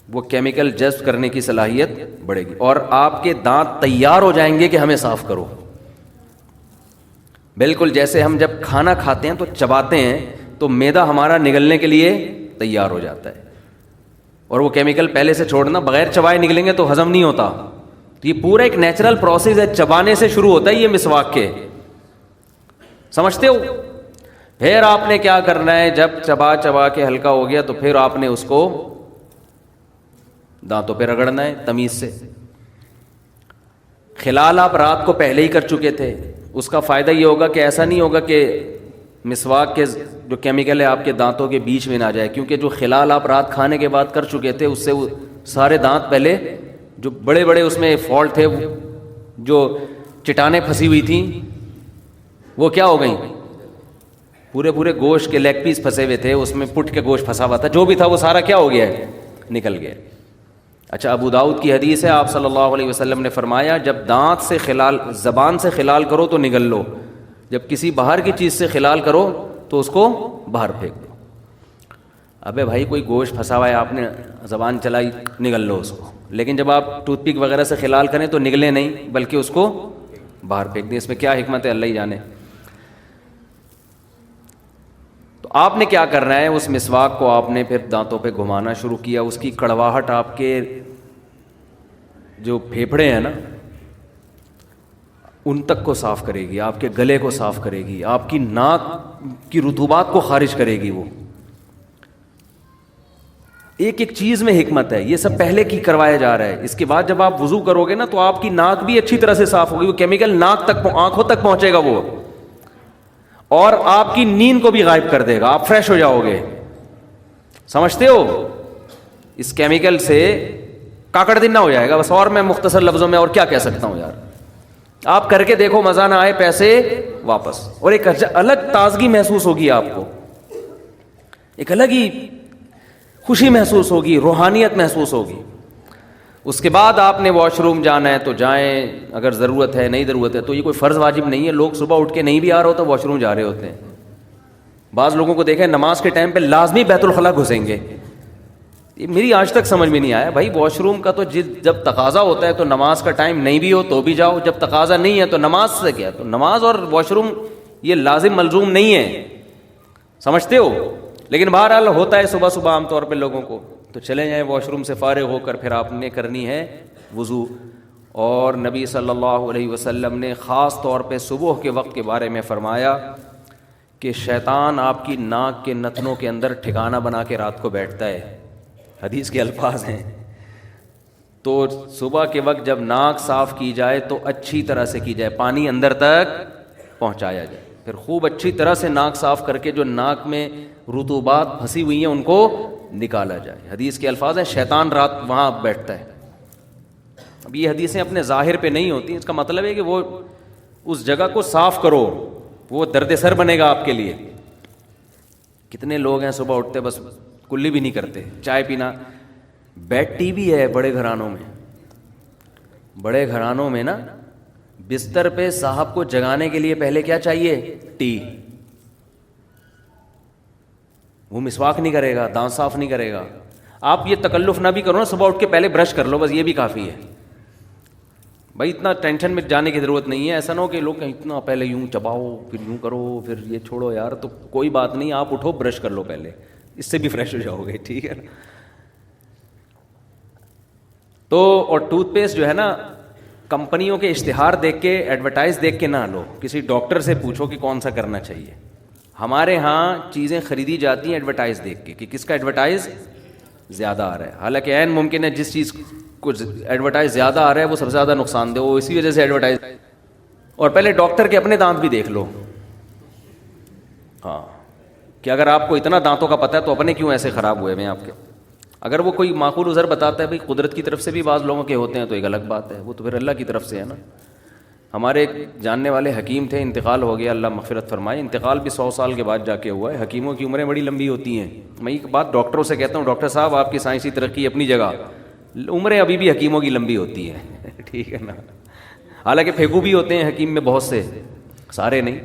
وہ کیمیکل جذب کرنے کی صلاحیت بڑھے گی, اور آپ کے دانت تیار ہو جائیں گے کہ ہمیں صاف کرو. بالکل جیسے ہم جب کھانا کھاتے ہیں تو چباتے ہیں تو معدہ ہمارا نگلنے کے لیے تیار ہو جاتا ہے, اور وہ کیمیکل پہلے سے چھوڑنا, بغیر چبائے نکلیں گے تو ہضم نہیں ہوتا. تو یہ پورا ایک نیچرل پروسیس ہے, چبانے سے شروع ہوتا ہے یہ مسواک کے, سمجھتے ہو؟ پھر آپ نے کیا کرنا ہے, جب چبا کے ہلکا ہو گیا تو پھر آپ نے اس کو دانتوں پہ رگڑنا ہے تمیز سے. خلال آپ رات کو پہلے ہی کر چکے تھے, اس کا فائدہ یہ ہوگا کہ ایسا نہیں ہوگا کہ مسواک کے جو کیمیکل ہے آپ کے دانتوں کے بیچ میں نہ جائے, کیونکہ جو خلال آپ رات کھانے کے بعد کر چکے تھے اس سے وہ سارے دانت پہلے جو بڑے بڑے اس میں فالٹ تھے, جو چٹانیں پھنسی ہوئی تھیں, وہ کیا ہو گئیں, پورے گوشت کے لیگ پیس پھنسے ہوئے تھے, اس میں پٹ کے گوشت پھنسا ہوا تھا, جو بھی تھا وہ سارا کیا ہو گیا ہے, نکل گیا. اچھا, ابو داؤد کی حدیث ہے, آپ صلی اللہ علیہ وسلم نے فرمایا جب دانت سے خلال, زبان سے خلال کرو تو نگل لو, جب کسی باہر کی چیز سے خلال کرو تو اس کو باہر پھینک دو. ابے بھائی کوئی گوشت پھنسا ہوا ہے, آپ نے زبان چلائی, نگل لو اس کو, لیکن جب آپ ٹوتھ پک وغیرہ سے خلال کریں تو نگلے نہیں بلکہ اس کو باہر پھینک دیں. اس میں کیا حکمت ہے اللہ ہی جانے. تو آپ نے کیا کرنا ہے, اس مسواک کو آپ نے پھر دانتوں پہ گھمانا شروع کیا, اس کی کڑواہٹ آپ کے جو پھیپھڑے ہیں نا ان تک کو صاف کرے گی, آپ کے گلے کو صاف کرے گی, آپ کی ناک کی رطوبات کو خارج کرے گی. وہ ایک ایک چیز میں حکمت ہے, یہ سب پہلے کی کروایا جا رہا ہے. اس کے بعد جب آپ وضو کرو گے نا تو آپ کی ناک بھی اچھی طرح سے صاف ہوگی, وہ کیمیکل ناک تک, آنکھوں تک پہنچے گا وہ, اور آپ کی نیند کو بھی غائب کر دے گا, آپ فریش ہو جاؤ گے. سمجھتے ہو؟ اس کیمیکل سے کاکڑ دن نہ ہو جائے گا بس. اور میں مختصر لفظوں میں اور کیا کہہ سکتا ہوں یار. آپ کر کے دیکھو, مزہ نہ آئے پیسے واپس. اور ایک الگ تازگی محسوس ہوگی آپ کو, ایک الگ ہی خوشی محسوس ہوگی, روحانیت محسوس ہوگی. اس کے بعد آپ نے واش روم جانا ہے تو جائیں, اگر ضرورت ہے, نہیں ضرورت ہے تو یہ کوئی فرض واجب نہیں ہے. لوگ صبح اٹھ کے نہیں بھی آ رہا ہوتا واش روم جا رہے ہوتے ہیں. بعض لوگوں کو دیکھیں نماز کے ٹائم پہ لازمی بیت الخلاء گھسیں گے. یہ میری آج تک سمجھ میں نہیں آیا بھائی, واش روم کا تو جب تقاضا ہوتا ہے تو نماز کا ٹائم نہیں بھی ہو تو بھی جاؤ, جب تقاضا نہیں ہے تو نماز سے کیا, تو نماز اور واش روم یہ لازم ملزوم نہیں ہے, سمجھتے ہو. لیکن بہرحال ہوتا ہے صبح صبح عام طور پہ لوگوں کو, تو چلے جائیں واش روم سے فارغ ہو کر پھر آپ نے کرنی ہے وضو. اور نبی صلی اللہ علیہ وسلم نے خاص طور پہ صبح کے وقت کے بارے میں فرمایا کہ شیطان آپ کی ناک کے نتنوں کے اندر ٹھکانہ بنا کے رات کو بیٹھتا ہے. حدیث کے الفاظ ہیں. تو صبح کے وقت جب ناک صاف کی جائے تو اچھی طرح سے کی جائے, پانی اندر تک پہنچایا جائے, پھر خوب اچھی طرح سے ناک صاف کر کے جو ناک میں رطوبات پھنسی ہوئی ہیں ان کو نکالا جائے. حدیث کے الفاظ ہیں شیطان رات وہاں بیٹھتا ہے. اب یہ حدیثیں اپنے ظاہر پہ نہیں ہوتی, اس کا مطلب ہے کہ وہ اس جگہ کو صاف کرو, وہ درد سر بنے گا آپ کے لیے. کتنے لوگ ہیں صبح اٹھتے بس کلی بھی نہیں کرتے, چائے پینا. بیڈ ٹی وی ہے بڑے گھرانوں میں, بڑے گھرانوں میں نا بستر پہ صاحب کو جگانے کے لیے پہلے کیا چاہیے, ٹی. وہ مسواک نہیں کرے گا, دانت صاف نہیں کرے گا. آپ یہ تکلف نہ بھی کرو نا, صبح اٹھ کے پہلے برش کر لو, بس یہ بھی کافی ہے بھائی. اتنا ٹینشن میں جانے کی ضرورت نہیں ہے. ایسا نہ ہو کہ لوگ اتنا پہلے یوں چباؤ پھر یوں کرو پھر یہ چھوڑو یار, تو کوئی بات نہیں, آپ اٹھو برش کر لو پہلے, اس سے بھی فریش ہو جاؤ گے, ٹھیک ہے نا. تو اور ٹوتھ پیسٹ جو ہے نا, کمپنیوں کے اشتہار دیکھ کے, ایڈورٹائز دیکھ کے نہ لو, کسی ڈاکٹر سے پوچھو کہ کون سا کرنا چاہیے. ہمارے ہاں چیزیں خریدی جاتی ہیں ایڈورٹائز دیکھ کے کہ کس کا ایڈورٹائز زیادہ آ رہا ہے, حالانکہ عین ممکن ہے جس چیز کو ایڈورٹائز زیادہ آ رہا ہے وہ سب سے زیادہ نقصان دہ ہو, اسی وجہ سے ایڈورٹائز. اور پہلے ڈاکٹر کے اپنے دانت بھی دیکھ لو, ہاں, کہ اگر آپ کو اتنا دانتوں کا پتہ ہے تو اپنے کیوں ایسے خراب ہوئے ہیں آپ کے. اگر وہ کوئی معقول عذر بتاتا ہے بھائی قدرت کی طرف سے بھی بعض لوگوں کے ہوتے ہیں تو ایک الگ بات ہے, وہ تو پھر اللہ کی طرف سے ہے نا. ہمارے ایک جاننے والے حکیم تھے, انتقال ہو گیا, اللہ مغفرت فرمائے. انتقال بھی 100 سال کے بعد جا کے ہوا ہے. حکیموں کی عمریں بڑی لمبی ہوتی ہیں. میں ایک بات ڈاکٹروں سے کہتا ہوں, ڈاکٹر صاحب آپ کی سائنسی ترقی اپنی جگہ, عمریں ابھی بھی حکیموں کی لمبی ہوتی ہے, ٹھیک ہے نا. حالانکہ پھیکو بھی ہوتے ہیں حکیم میں بہت سے, سارے نہیں.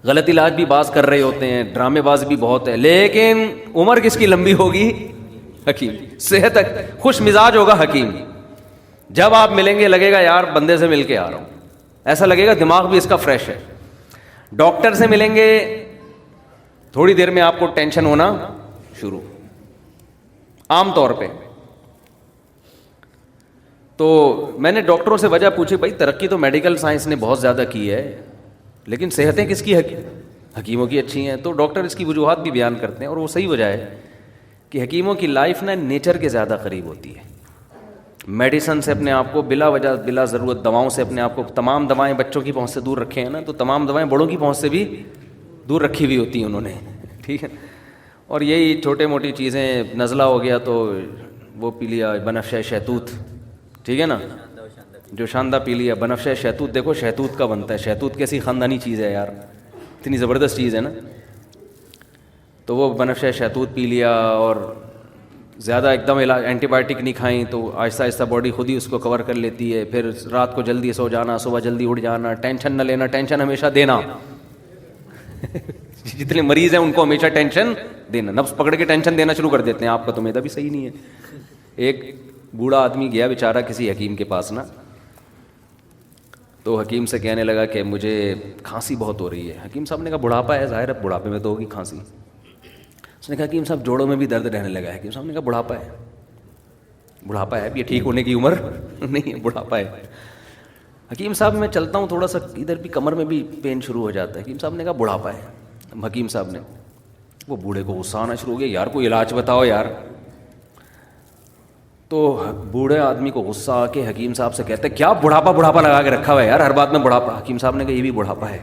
غلط علاج بھی باز کر رہے ہوتے ہیں, ڈرامے باز بھی بہت ہے, لیکن عمر کس کی لمبی ہوگی, حکیم. صحت خوش مزاج ہوگا حکیم. جب آپ ملیں گے لگے گا یار بندے سے مل کے آ رہا ہوں, ایسا لگے گا دماغ بھی اس کا فریش ہے. ڈاکٹر سے ملیں گے تھوڑی دیر میں آپ کو ٹینشن ہونا شروع, عام طور پہ. تو میں نے ڈاکٹروں سے وجہ پوچھی, بھائی ترقی تو میڈیکل سائنس نے بہت زیادہ کی ہے, لیکن صحتیں کس کی حکیموں کی اچھی ہیں. تو ڈاکٹر اس کی وجوہات بھی بیان کرتے ہیں, اور وہ صحیح وجہ ہے کہ حکیموں کی لائف نا نیچر کے زیادہ قریب ہوتی ہے. میڈیسن سے اپنے آپ کو بلا وجہ بلا ضرورت, دواؤں سے اپنے آپ کو, تمام دوائیں بچوں کی پہنچ سے دور رکھے ہیں نا, تو تمام دوائیں بڑوں کی پہنچ سے بھی دور رکھی ہوئی ہوتی ہیں انہوں نے, ٹھیک ہے. اور یہی چھوٹے موٹی چیزیں, نزلہ ہو گیا تو وہ پی لیا بنفشہ شہتوت, ٹھیک ہے نا, جو شاندہ پی لیا بنفشہ شہتوت. دیکھو شہتوت کا بنتا ہے, شہتوت کیسی خاندانی چیز ہے یار, اتنی زبردست چیز ہے نا. تو وہ بنفشہ شہتوت پی لیا, اور زیادہ ایک دم اینٹی بائیوٹک نہیں کھائیں تو آہستہ آہستہ باڈی خود ہی اس کو کور کر لیتی ہے. پھر رات کو جلدی سو جانا, صبح جلدی اٹھ جانا, ٹینشن نہ لینا, ٹینشن ہمیشہ دینا. جتنے مریض ہیں ان کو ہمیشہ ٹینشن دینا, نفس پکڑ کے ٹینشن دینا شروع کر دیتے ہیں. آپ کا تو میدا بھی صحیح نہیں ہے. ایک بوڑھا آدمی گیا بیچارہ کسی حکیم کے پاس نا, تو حکیم سے کہنے لگا کہ مجھے کھانسی بہت ہو رہی ہے. حکیم صاحب نے کہا بڑھاپا ہے, ظاہر ہے بڑھاپے میں تو ہوگی کھانسی. اس نے کہا حکیم صاحب جوڑوں میں بھی درد رہنے لگا ہے. حکیم صاحب نے کہا بڑھاپا ہے, بڑھاپا ہے, یہ ٹھیک ہونے کی عمر نہیں ہے, بڑھاپا ہے. حکیم صاحب میں چلتا ہوں تھوڑا سا ادھر بھی کمر میں بھی پین شروع ہو جاتا ہے. حکیم صاحب نے کہا بڑھاپا ہے. حکیم صاحب نے, وہ بوڑھے کو غصہ آنا شروع ہو گیا, یار کوئی علاج بتاؤ یار. تو بوڑھے آدمی کو غصہ آ کے حکیم صاحب سے کہتے ہیں کیا بڑھاپا لگا کے رکھا ہوا ہے یار, ہر بات میں بڑھاپا. حکیم صاحب نے کہا یہ بھی بڑھاپا ہے.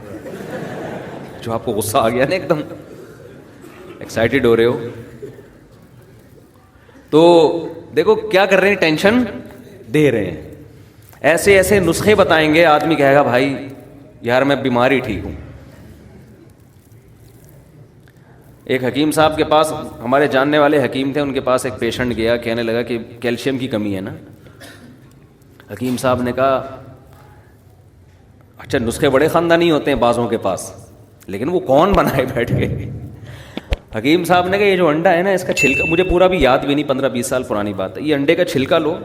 جو آپ کو غصہ آ گیا نا, ایک دم ایکسائٹیڈ ہو رہے ہو, تو دیکھو کیا کر رہے ہیں, ٹینشن دے رہے ہیں. ایسے ایسے نسخے بتائیں گے, آدمی کہے گا بھائی یار میں بیمار ہی ٹھیک ہوں. ایک حکیم صاحب کے پاس, ہمارے جاننے والے حکیم تھے, ان کے پاس ایک پیشنٹ گیا, کہنے لگا کہ کیلشیم کی کمی ہے نا. حکیم صاحب نے کہا اچھا نسخے بڑے خاندانی ہوتے ہیں بعضوں کے پاس, لیکن وہ کون بنائے بیٹھ کے. حکیم صاحب نے کہا یہ جو انڈا ہے نا اس کا چھلکا, مجھے پورا بھی یاد بھی نہیں, 15-20 سال پرانی بات ہے, یہ انڈے کا چھلکا لو,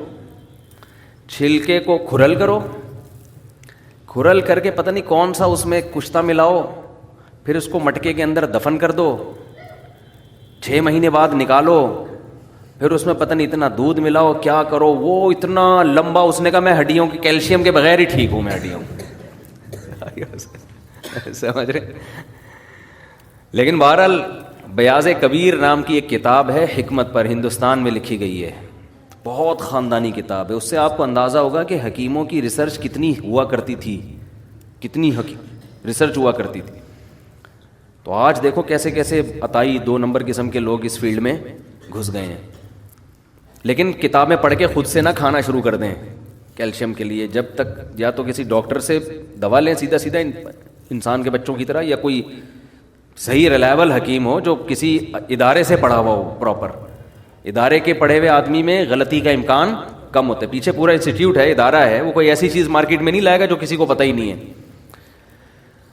چھلکے کو کھرل کرو, کھرل کر کے پتہ نہیں کون سا اس میں کشتا ملاؤ, پھر اس کو مٹکے کے اندر دفن کر دو, 6 مہینے بعد نکالو, پھر اس میں پتہ نہیں اتنا دودھ ملاؤ, کیا کرو, وہ اتنا لمبا. اس نے کہا میں ہڈیوں کی کیلشیم کے بغیر ہی ٹھیک ہوں, میں ہڈیوں سمجھ رہے. لیکن بہرحال بیاض کبیر نام کی ایک کتاب ہے حکمت پر, ہندوستان میں لکھی گئی ہے, بہت خاندانی کتاب ہے. اس سے آپ کو اندازہ ہوگا کہ حکیموں کی ریسرچ کتنی ہوا کرتی تھی, کتنی ریسرچ ہوا کرتی تھی. تو آج دیکھو کیسے کیسے عطائی 2 نمبر قسم کے لوگ اس فیلڈ میں گھس گئے ہیں. لیکن کتابیں پڑھ کے خود سے نہ کھانا شروع کر دیں کیلشیم کے لیے, جب تک یا تو کسی ڈاکٹر سے دوا لیں سیدھا سیدھا انسان کے بچوں کی طرح, یا کوئی صحیح ریلائبل حکیم ہو جو کسی ادارے سے پڑھا ہوا ہو پراپر. ادارے کے پڑھے ہوئے آدمی میں غلطی کا امکان کم ہوتا ہے. پیچھے پورا انسٹیٹیوٹ ہے, ادارہ ہے, وہ کوئی ایسی چیز مارکیٹ میں نہیں لائے گا جو کسی کو پتہ ہی نہیں ہے.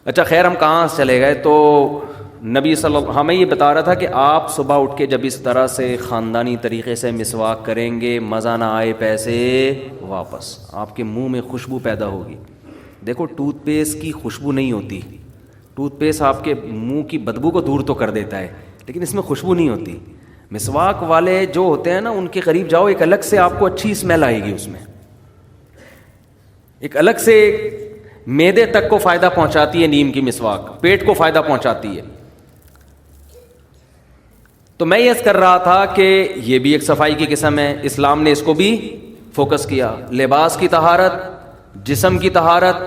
اچھا خیر, ہم کہاں چلے گئے. تو نبی صلی اللہ ہمیں یہ بتا رہا تھا کہ آپ صبح اٹھ کے جب اس طرح سے خاندانی طریقے سے مسواک کریں گے, مزہ نہ آئے پیسے واپس, آپ کے منہ میں خوشبو پیدا ہوگی. دیکھو ٹوتھ پیسٹ کی خوشبو نہیں ہوتی, ٹوتھ پیسٹ آپ کے منہ کی بدبو کو دور تو کر دیتا ہے, لیکن اس میں خوشبو نہیں ہوتی. مسواک والے جو ہوتے ہیں نا, ان کے قریب جاؤ, ایک الگ سے آپ کو اچھی اسمیل آئے گی, اس میں ایک الگ سے معدے تک کو فائدہ پہنچاتی ہے نیم کی مسواک, پیٹ کو فائدہ پہنچاتی ہے. تو میں یہ کر رہا تھا کہ یہ بھی ایک صفائی کی قسم ہے, اسلام نے اس کو بھی فوکس کیا. لباس کی طہارت, جسم کی طہارت.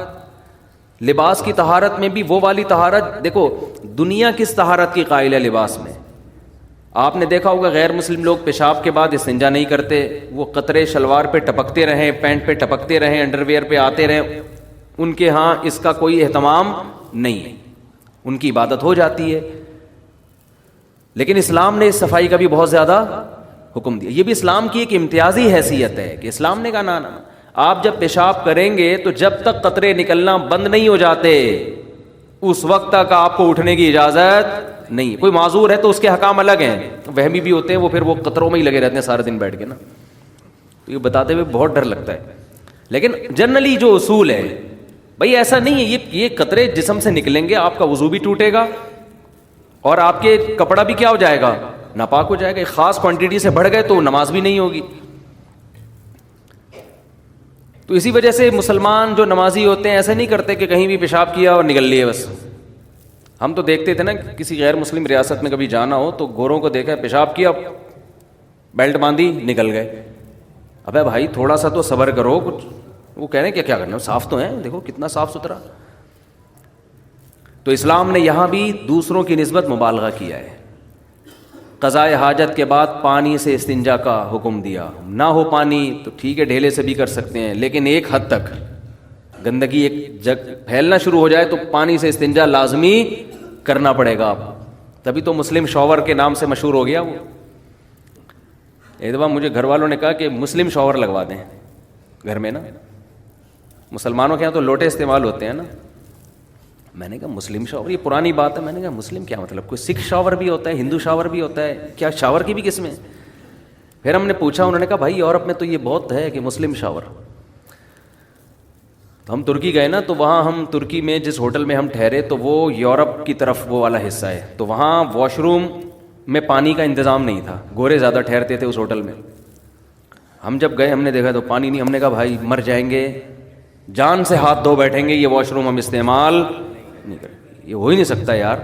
لباس کی طہارت میں بھی وہ والی طہارت, دیکھو دنیا کس طہارت کی قائل ہے لباس میں. آپ نے دیکھا ہوگا غیر مسلم لوگ پیشاب کے بعد استنجا نہیں کرتے, وہ قطرے شلوار پہ ٹپکتے رہیں, پینٹ پہ ٹپکتے رہیں, انڈر ویئر پہ آتے رہیں, ان کے ہاں اس کا کوئی اہتمام نہیں ہے, ان کی عبادت ہو جاتی ہے. لیکن اسلام نے اس صفائی کا بھی بہت زیادہ حکم دیا. یہ بھی اسلام کی ایک امتیازی حیثیت ہے کہ اسلام نے کہا نا آپ جب پیشاب کریں گے تو جب تک قطرے نکلنا بند نہیں ہو جاتے اس وقت تک آپ کو اٹھنے کی اجازت نہیں. کوئی معذور ہے تو اس کے حکام الگ ہیں, وہمی بھی ہوتے ہیں, وہ پھر وہ قطروں میں ہی لگے رہتے ہیں سارے دن بیٹھ کے نا. تو یہ بتاتے ہوئے بہت ڈر لگتا ہے. لیکن جنرلی جو اصول ہے بھائی ایسا نہیں ہے, یہ قطرے جسم سے نکلیں گے, آپ کا وضو بھی ٹوٹے گا اور آپ کے کپڑا بھی کیا ہو جائے گا, ناپاک ہو جائے گا. ایک خاص کوانٹٹی سے بڑھ گئے تو نماز بھی نہیں ہوگی. تو اسی وجہ سے مسلمان جو نمازی ہوتے ہیں ایسا نہیں کرتے کہ کہیں بھی پیشاب کیا اور نکل لیے بس. ہم تو دیکھتے تھے نا کسی غیر مسلم ریاست میں کبھی جانا ہو تو گوروں کو دیکھا, پیشاب کیا, بیلٹ باندھی, نکل گئے. ابے بھائی تھوڑا سا تو صبر کرو. کچھ وہ کہہ رہے ہیں کیا کرنا, صاف تو ہیں, دیکھو کتنا صاف ستھرا. تو اسلام نے یہاں بھی دوسروں کی نسبت مبالغہ کیا ہے. قضاء حاجت کے بعد پانی سے استنجا کا حکم دیا. نہ ہو پانی تو ٹھیک ہے ڈھیلے سے بھی کر سکتے ہیں, لیکن ایک حد تک گندگی ایک جگ پھیلنا شروع ہو جائے تو پانی سے استنجا لازمی کرنا پڑے گا. آپ تبھی تو مسلم شاور کے نام سے مشہور ہو گیا وہ. ایک دفعہ مجھے گھر والوں نے کہا کہ مسلم شاور لگوا دیں گھر میں نا, مسلمانوں کے یہاں تو لوٹے استعمال ہوتے ہیں نا. میں نے کہا مسلم شاور, یہ پرانی بات ہے. میں نے کہا مسلم کیا مطلب, کوئی سکھ شاور بھی ہوتا ہے, ہندو شاور بھی ہوتا ہے کیا, شاور کی بھی قسمیں. پھر ہم نے پوچھا, انہوں نے کہا بھائی یورپ میں تو یہ بہت ہے کہ مسلم شاور. تو ہم ترکی گئے نا, تو وہاں ہم ترکی میں جس ہوٹل میں ہم ٹھہرے تو وہ یورپ کی طرف وہ والا حصہ ہے, تو وہاں واش روم میں پانی کا انتظام نہیں تھا, گورے زیادہ ٹھہرتے تھے اس ہوٹل میں. ہم جب گئے ہم نے دیکھا تو پانی نہیں. ہم نے کہا بھائی مر جائیں گے, جان سے ہاتھ دھو بیٹھیں گے, یہ واش روم ہم استعمال نہیں کریں. یہ ہو ہی نہیں سکتا یار,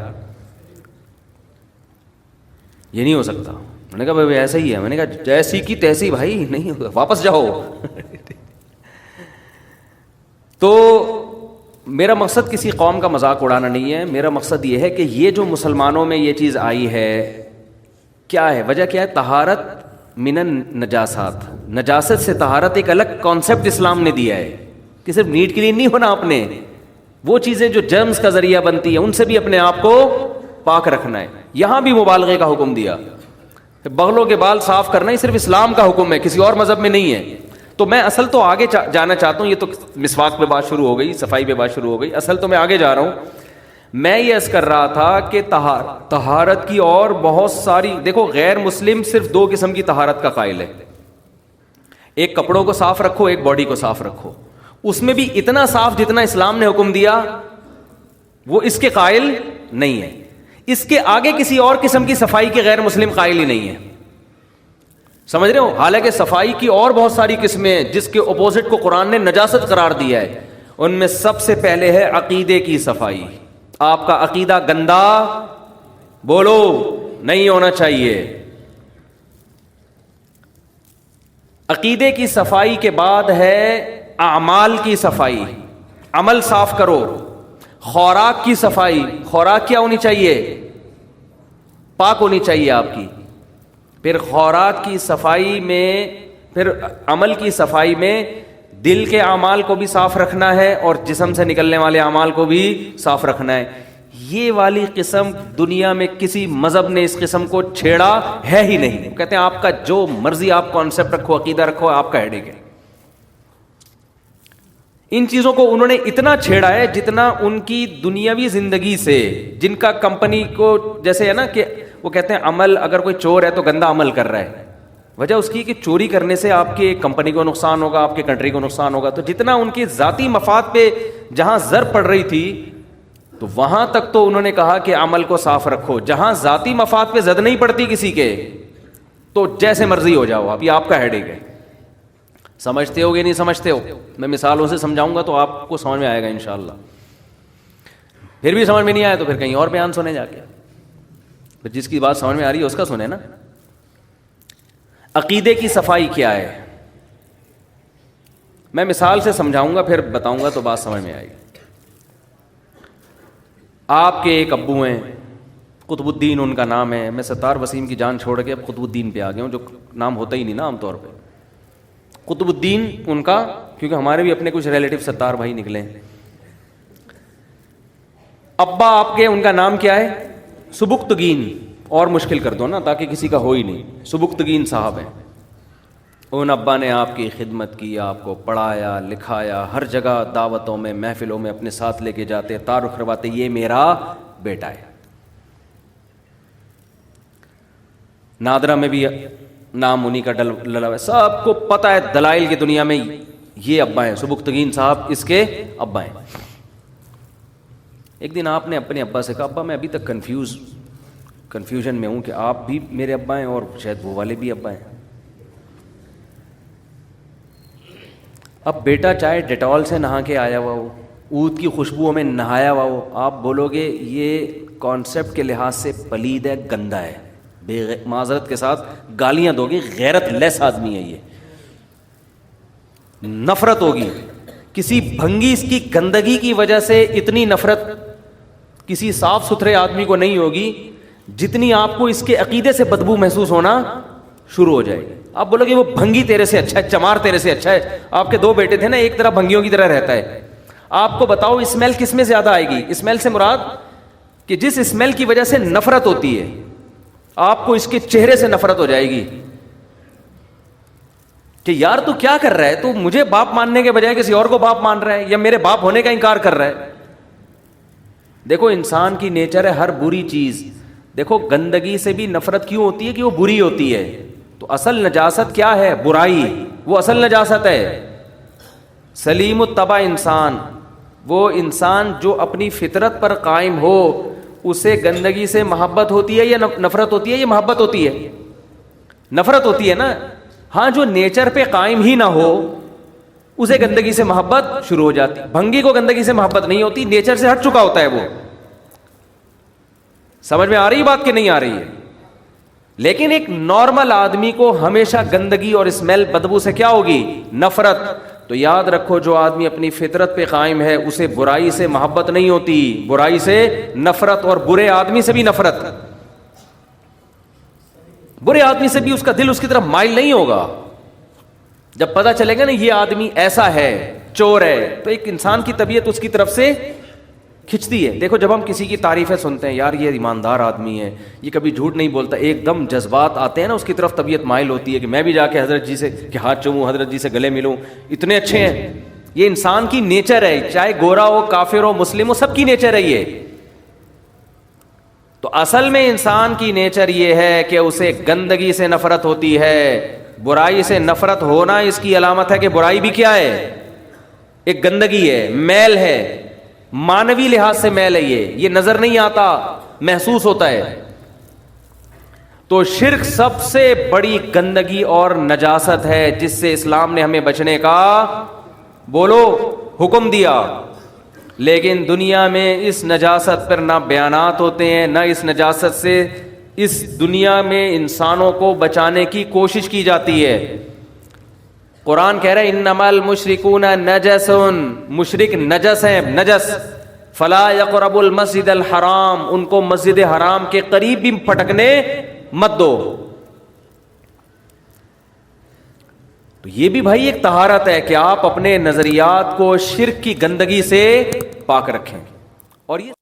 یہ نہیں ہو سکتا. میں نے کہا بھائی ایسا ہی ہے. میں نے کہا جیسی کی تیسی بھائی, نہیں ہوگا, واپس جاؤ. تو میرا مقصد کسی قوم کا مذاق اڑانا نہیں ہے. میرا مقصد یہ ہے کہ یہ جو مسلمانوں میں یہ چیز آئی ہے, کیا ہے وجہ, کیا ہے؟ طہارت من النجاسات, نجاست سے طہارت ایک الگ کانسیپٹ اسلام نے دیا ہے کہ صرف نیٹ کلین نہیں ہونا آپ نے, وہ چیزیں جو جرمز کا ذریعہ بنتی ہیں ان سے بھی اپنے آپ کو پاک رکھنا ہے. یہاں بھی مبالغے کا حکم دیا, بغلوں کے بال صاف کرنا ہی صرف اسلام کا حکم ہے, کسی اور مذہب میں نہیں ہے. تو میں اصل تو آگے جانا چاہتا ہوں, یہ تو مسواک پہ بات شروع ہو گئی, صفائی پہ بات شروع ہو گئی, اصل تو میں آگے جا رہا ہوں. میں یہ عرض کر رہا تھا کہ طہارت کی اور بہت ساری, دیکھو غیر مسلم صرف دو قسم کی طہارت کا قائل ہے, ایک کپڑوں کو صاف رکھو, ایک باڈی کو صاف رکھو. اس میں بھی اتنا صاف جتنا اسلام نے حکم دیا وہ اس کے قائل نہیں ہے. اس کے آگے کسی اور قسم کی صفائی کے غیر مسلم قائل ہی نہیں ہے, سمجھ رہے ہو. حالانکہ صفائی کی اور بہت ساری قسمیں ہیں جس کے اپوزٹ کو قرآن نے نجاست قرار دیا ہے. ان میں سب سے پہلے ہے عقیدے کی صفائی. آپ کا عقیدہ گندا بولو نہیں ہونا چاہیے. عقیدے کی صفائی کے بعد ہے اعمال کی صفائی, عمل صاف کرو. خوراک کی صفائی, خوراک کیا ہونی چاہیے, پاک ہونی چاہیے آپ کی. پھر خوراک کی صفائی میں, پھر عمل کی صفائی میں دل کے اعمال کو بھی صاف رکھنا ہے اور جسم سے نکلنے والے اعمال کو بھی صاف رکھنا ہے. یہ والی قسم دنیا میں کسی مذہب نے اس قسم کو چھیڑا ہے ہی نہیں. کہتے ہیں آپ کا جو مرضی آپ کانسیپٹ رکھو, عقیدہ رکھو, آپ کا ہیڈیک ہے. ان چیزوں کو انہوں نے اتنا چھیڑا ہے جتنا ان کی دنیاوی زندگی سے, جن کا کمپنی کو جیسے ہے نا کہ وہ کہتے ہیں عمل, اگر کوئی چور ہے تو گندا عمل کر رہا ہے. وجہ اس کی کہ چوری کرنے سے آپ کی کمپنی کو نقصان ہوگا, آپ کے کنٹری کو نقصان ہوگا. تو جتنا ان کی ذاتی مفاد پہ جہاں زر پڑ رہی تھی تو وہاں تک تو انہوں نے کہا کہ عمل کو صاف رکھو. جہاں ذاتی مفاد پہ زد نہیں پڑتی کسی کے تو جیسے مرضی ہو جاؤ آپ, یہ آپ کا ہیڈیک ہے. سمجھتے ہو کہ نہیں سمجھتے ہو؟ میں مثالوں سے سمجھاؤں گا تو آپ کو سمجھ میں آئے گا انشاءاللہ. پھر بھی سمجھ میں نہیں آیا تو پھر کہیں اور بیان سنے جا کے. پھر جس کی بات سمجھ میں آ رہی ہے اس کا سنیں نا. عقیدے کی صفائی کیا ہے, میں مثال سے سمجھاؤں گا پھر بتاؤں گا تو بات سمجھ میں آئے گی. آپ کے ایک ابو ہیں, قطب الدین ان کا نام ہے. میں ستار وسیم کی جان چھوڑ کے اب قطب الدین پہ آ گیا ہوں, جو نام ہوتا ہی نہیں نا عام طور پہ. قطب الدین ان کا, کیونکہ ہمارے بھی اپنے کچھ ریلیٹیو ستار بھائی نکلے ہیں. ابا آپ کے, ان کا نام کیا ہے, سبکتگین. اور مشکل کر دو نا تاکہ کسی کا ہو ہی نہیں. سبکتگین صاحب ہیں. ان ابا نے آپ کی خدمت کی, آپ کو پڑھایا لکھایا, ہر جگہ دعوتوں میں محفلوں میں اپنے ساتھ لے کے جاتے, تعارف کرواتے, یہ میرا بیٹا ہے. نادرہ میں بھی نام انہی کا ڈلا ہوا ہے, سب کو پتہ ہے دلائل کی دنیا میں یہ ابا ہیں, سبکتگین صاحب اس کے ابا ہیں. ایک دن آپ نے اپنے ابا سے کہا, ابا میں ابھی تک کنفیوژن میں ہوں کہ آپ بھی میرے ابا ہیں اور شاید وہ والے بھی ابا ہیں. اب بیٹا چاہے ڈیٹول سے نہا کے آیا ہوا ہو, عود کی خوشبو میں نہایا ہوا ہو, آپ بولو گے یہ کانسیپٹ کے لحاظ سے پلید ہے, گندا ہے, معذرت کے ساتھ گالیاں دو گے, غیرت لیس آدمی ہے یہ, نفرت ہوگی. کسی بھنگی اس کی گندگی کی وجہ سے اتنی نفرت کسی صاف ستھرے آدمی کو نہیں ہوگی جتنی آپ کو اس کے عقیدے سے بدبو محسوس ہونا شروع ہو جائے گی. آپ بولو گے وہ بھنگی تیرے سے اچھا ہے, چمار تیرے سے اچھا ہے. آپ کے دو بیٹے تھے نا, ایک طرح بھنگیوں کی طرح رہتا ہے. آپ کو بتاؤ اسمیل کس میں زیادہ آئے گی؟ اسمیل سے مراد کہ جس اسمیل کی وجہ سے نفرت ہوتی ہے, آپ کو اس کے چہرے سے نفرت ہو جائے گی کہ یار تو کیا کر رہا ہے, تو مجھے باپ ماننے کے بجائے کسی اور کو باپ مان رہا ہے, یا میرے باپ ہونے کا انکار کر رہا ہے. دیکھو انسان کی نیچر ہے ہر بری چیز. دیکھو گندگی سے بھی نفرت کیوں ہوتی ہے کہ وہ بری ہوتی ہے. تو اصل نجاست کیا ہے؟ برائی, وہ اصل نجاست ہے. سلیم الطبع انسان, وہ انسان جو اپنی فطرت پر قائم ہو, اسے گندگی سے محبت ہوتی ہے یا نفرت ہوتی ہے؟ یہ محبت ہوتی ہے, نفرت ہوتی ہے نا. ہاں جو نیچر پہ قائم ہی نہ ہو اسے گندگی سے محبت شروع ہو جاتی. بھنگی کو گندگی سے محبت نہیں ہوتی, نیچر سے ہٹ چکا ہوتا ہے وہ. سمجھ میں آ رہی بات کہ نہیں آ رہی ہے؟ لیکن ایک نارمل آدمی کو ہمیشہ گندگی اور اسمیل بدبو سے کیا ہوگی؟ نفرت. تو یاد رکھو جو آدمی اپنی فطرت پہ قائم ہے اسے برائی سے محبت نہیں ہوتی, برائی سے نفرت, اور برے آدمی سے بھی نفرت. برے آدمی سے بھی اس کا دل اس کی طرف مائل نہیں ہوگا. جب پتا چلے گا نا یہ آدمی ایسا ہے, چور ہے, تو ایک انسان کی طبیعت اس کی طرف سے کھنچتی ہے. دیکھو جب ہم کسی کی تعریفیں سنتے ہیں, یار یہ ایماندار آدمی ہے, یہ کبھی جھوٹ نہیں بولتا, ایک دم جذبات آتے ہیں نا, اس کی طرف طبیعت مائل ہوتی ہے کہ میں بھی جا کے حضرت جی سے کہ ہاتھ چوموں, حضرت جی سے گلے ملوں, اتنے اچھے ہیں. یہ انسان کی نیچر ہے, چاہے گورا ہو, کافر ہو, مسلم ہو, سب کی نیچر ہے یہ. تو اصل میں انسان کی نیچر یہ ہے کہ اسے گندگی سے نفرت ہوتی ہے. برائی سے نفرت ہونا اس کی علامت ہے کہ برائی بھی کیا ہے, ایک گندگی ہے, میل ہے, مانوی لحاظ سے میل ہے. یہ نظر نہیں آتا, محسوس ہوتا ہے. تو شرک سب سے بڑی گندگی اور نجاست ہے جس سے اسلام نے ہمیں بچنے کا بولو حکم دیا. لیکن دنیا میں اس نجاست پر نہ بیانات ہوتے ہیں, نہ اس نجاست سے اس دنیا میں انسانوں کو بچانے کی کوشش کی جاتی ہے. قرآن کہہ رہا ہے انما المشرکون نجس, مشرک نجس ہیں, نجس. فلا یقربوا المسجد الحرام, ان کو مسجد حرام کے قریب بھی پھٹکنے مت دو. تو یہ بھی بھائی ایک طہارت ہے کہ آپ اپنے نظریات کو شرک کی گندگی سے پاک رکھیں. اور یہ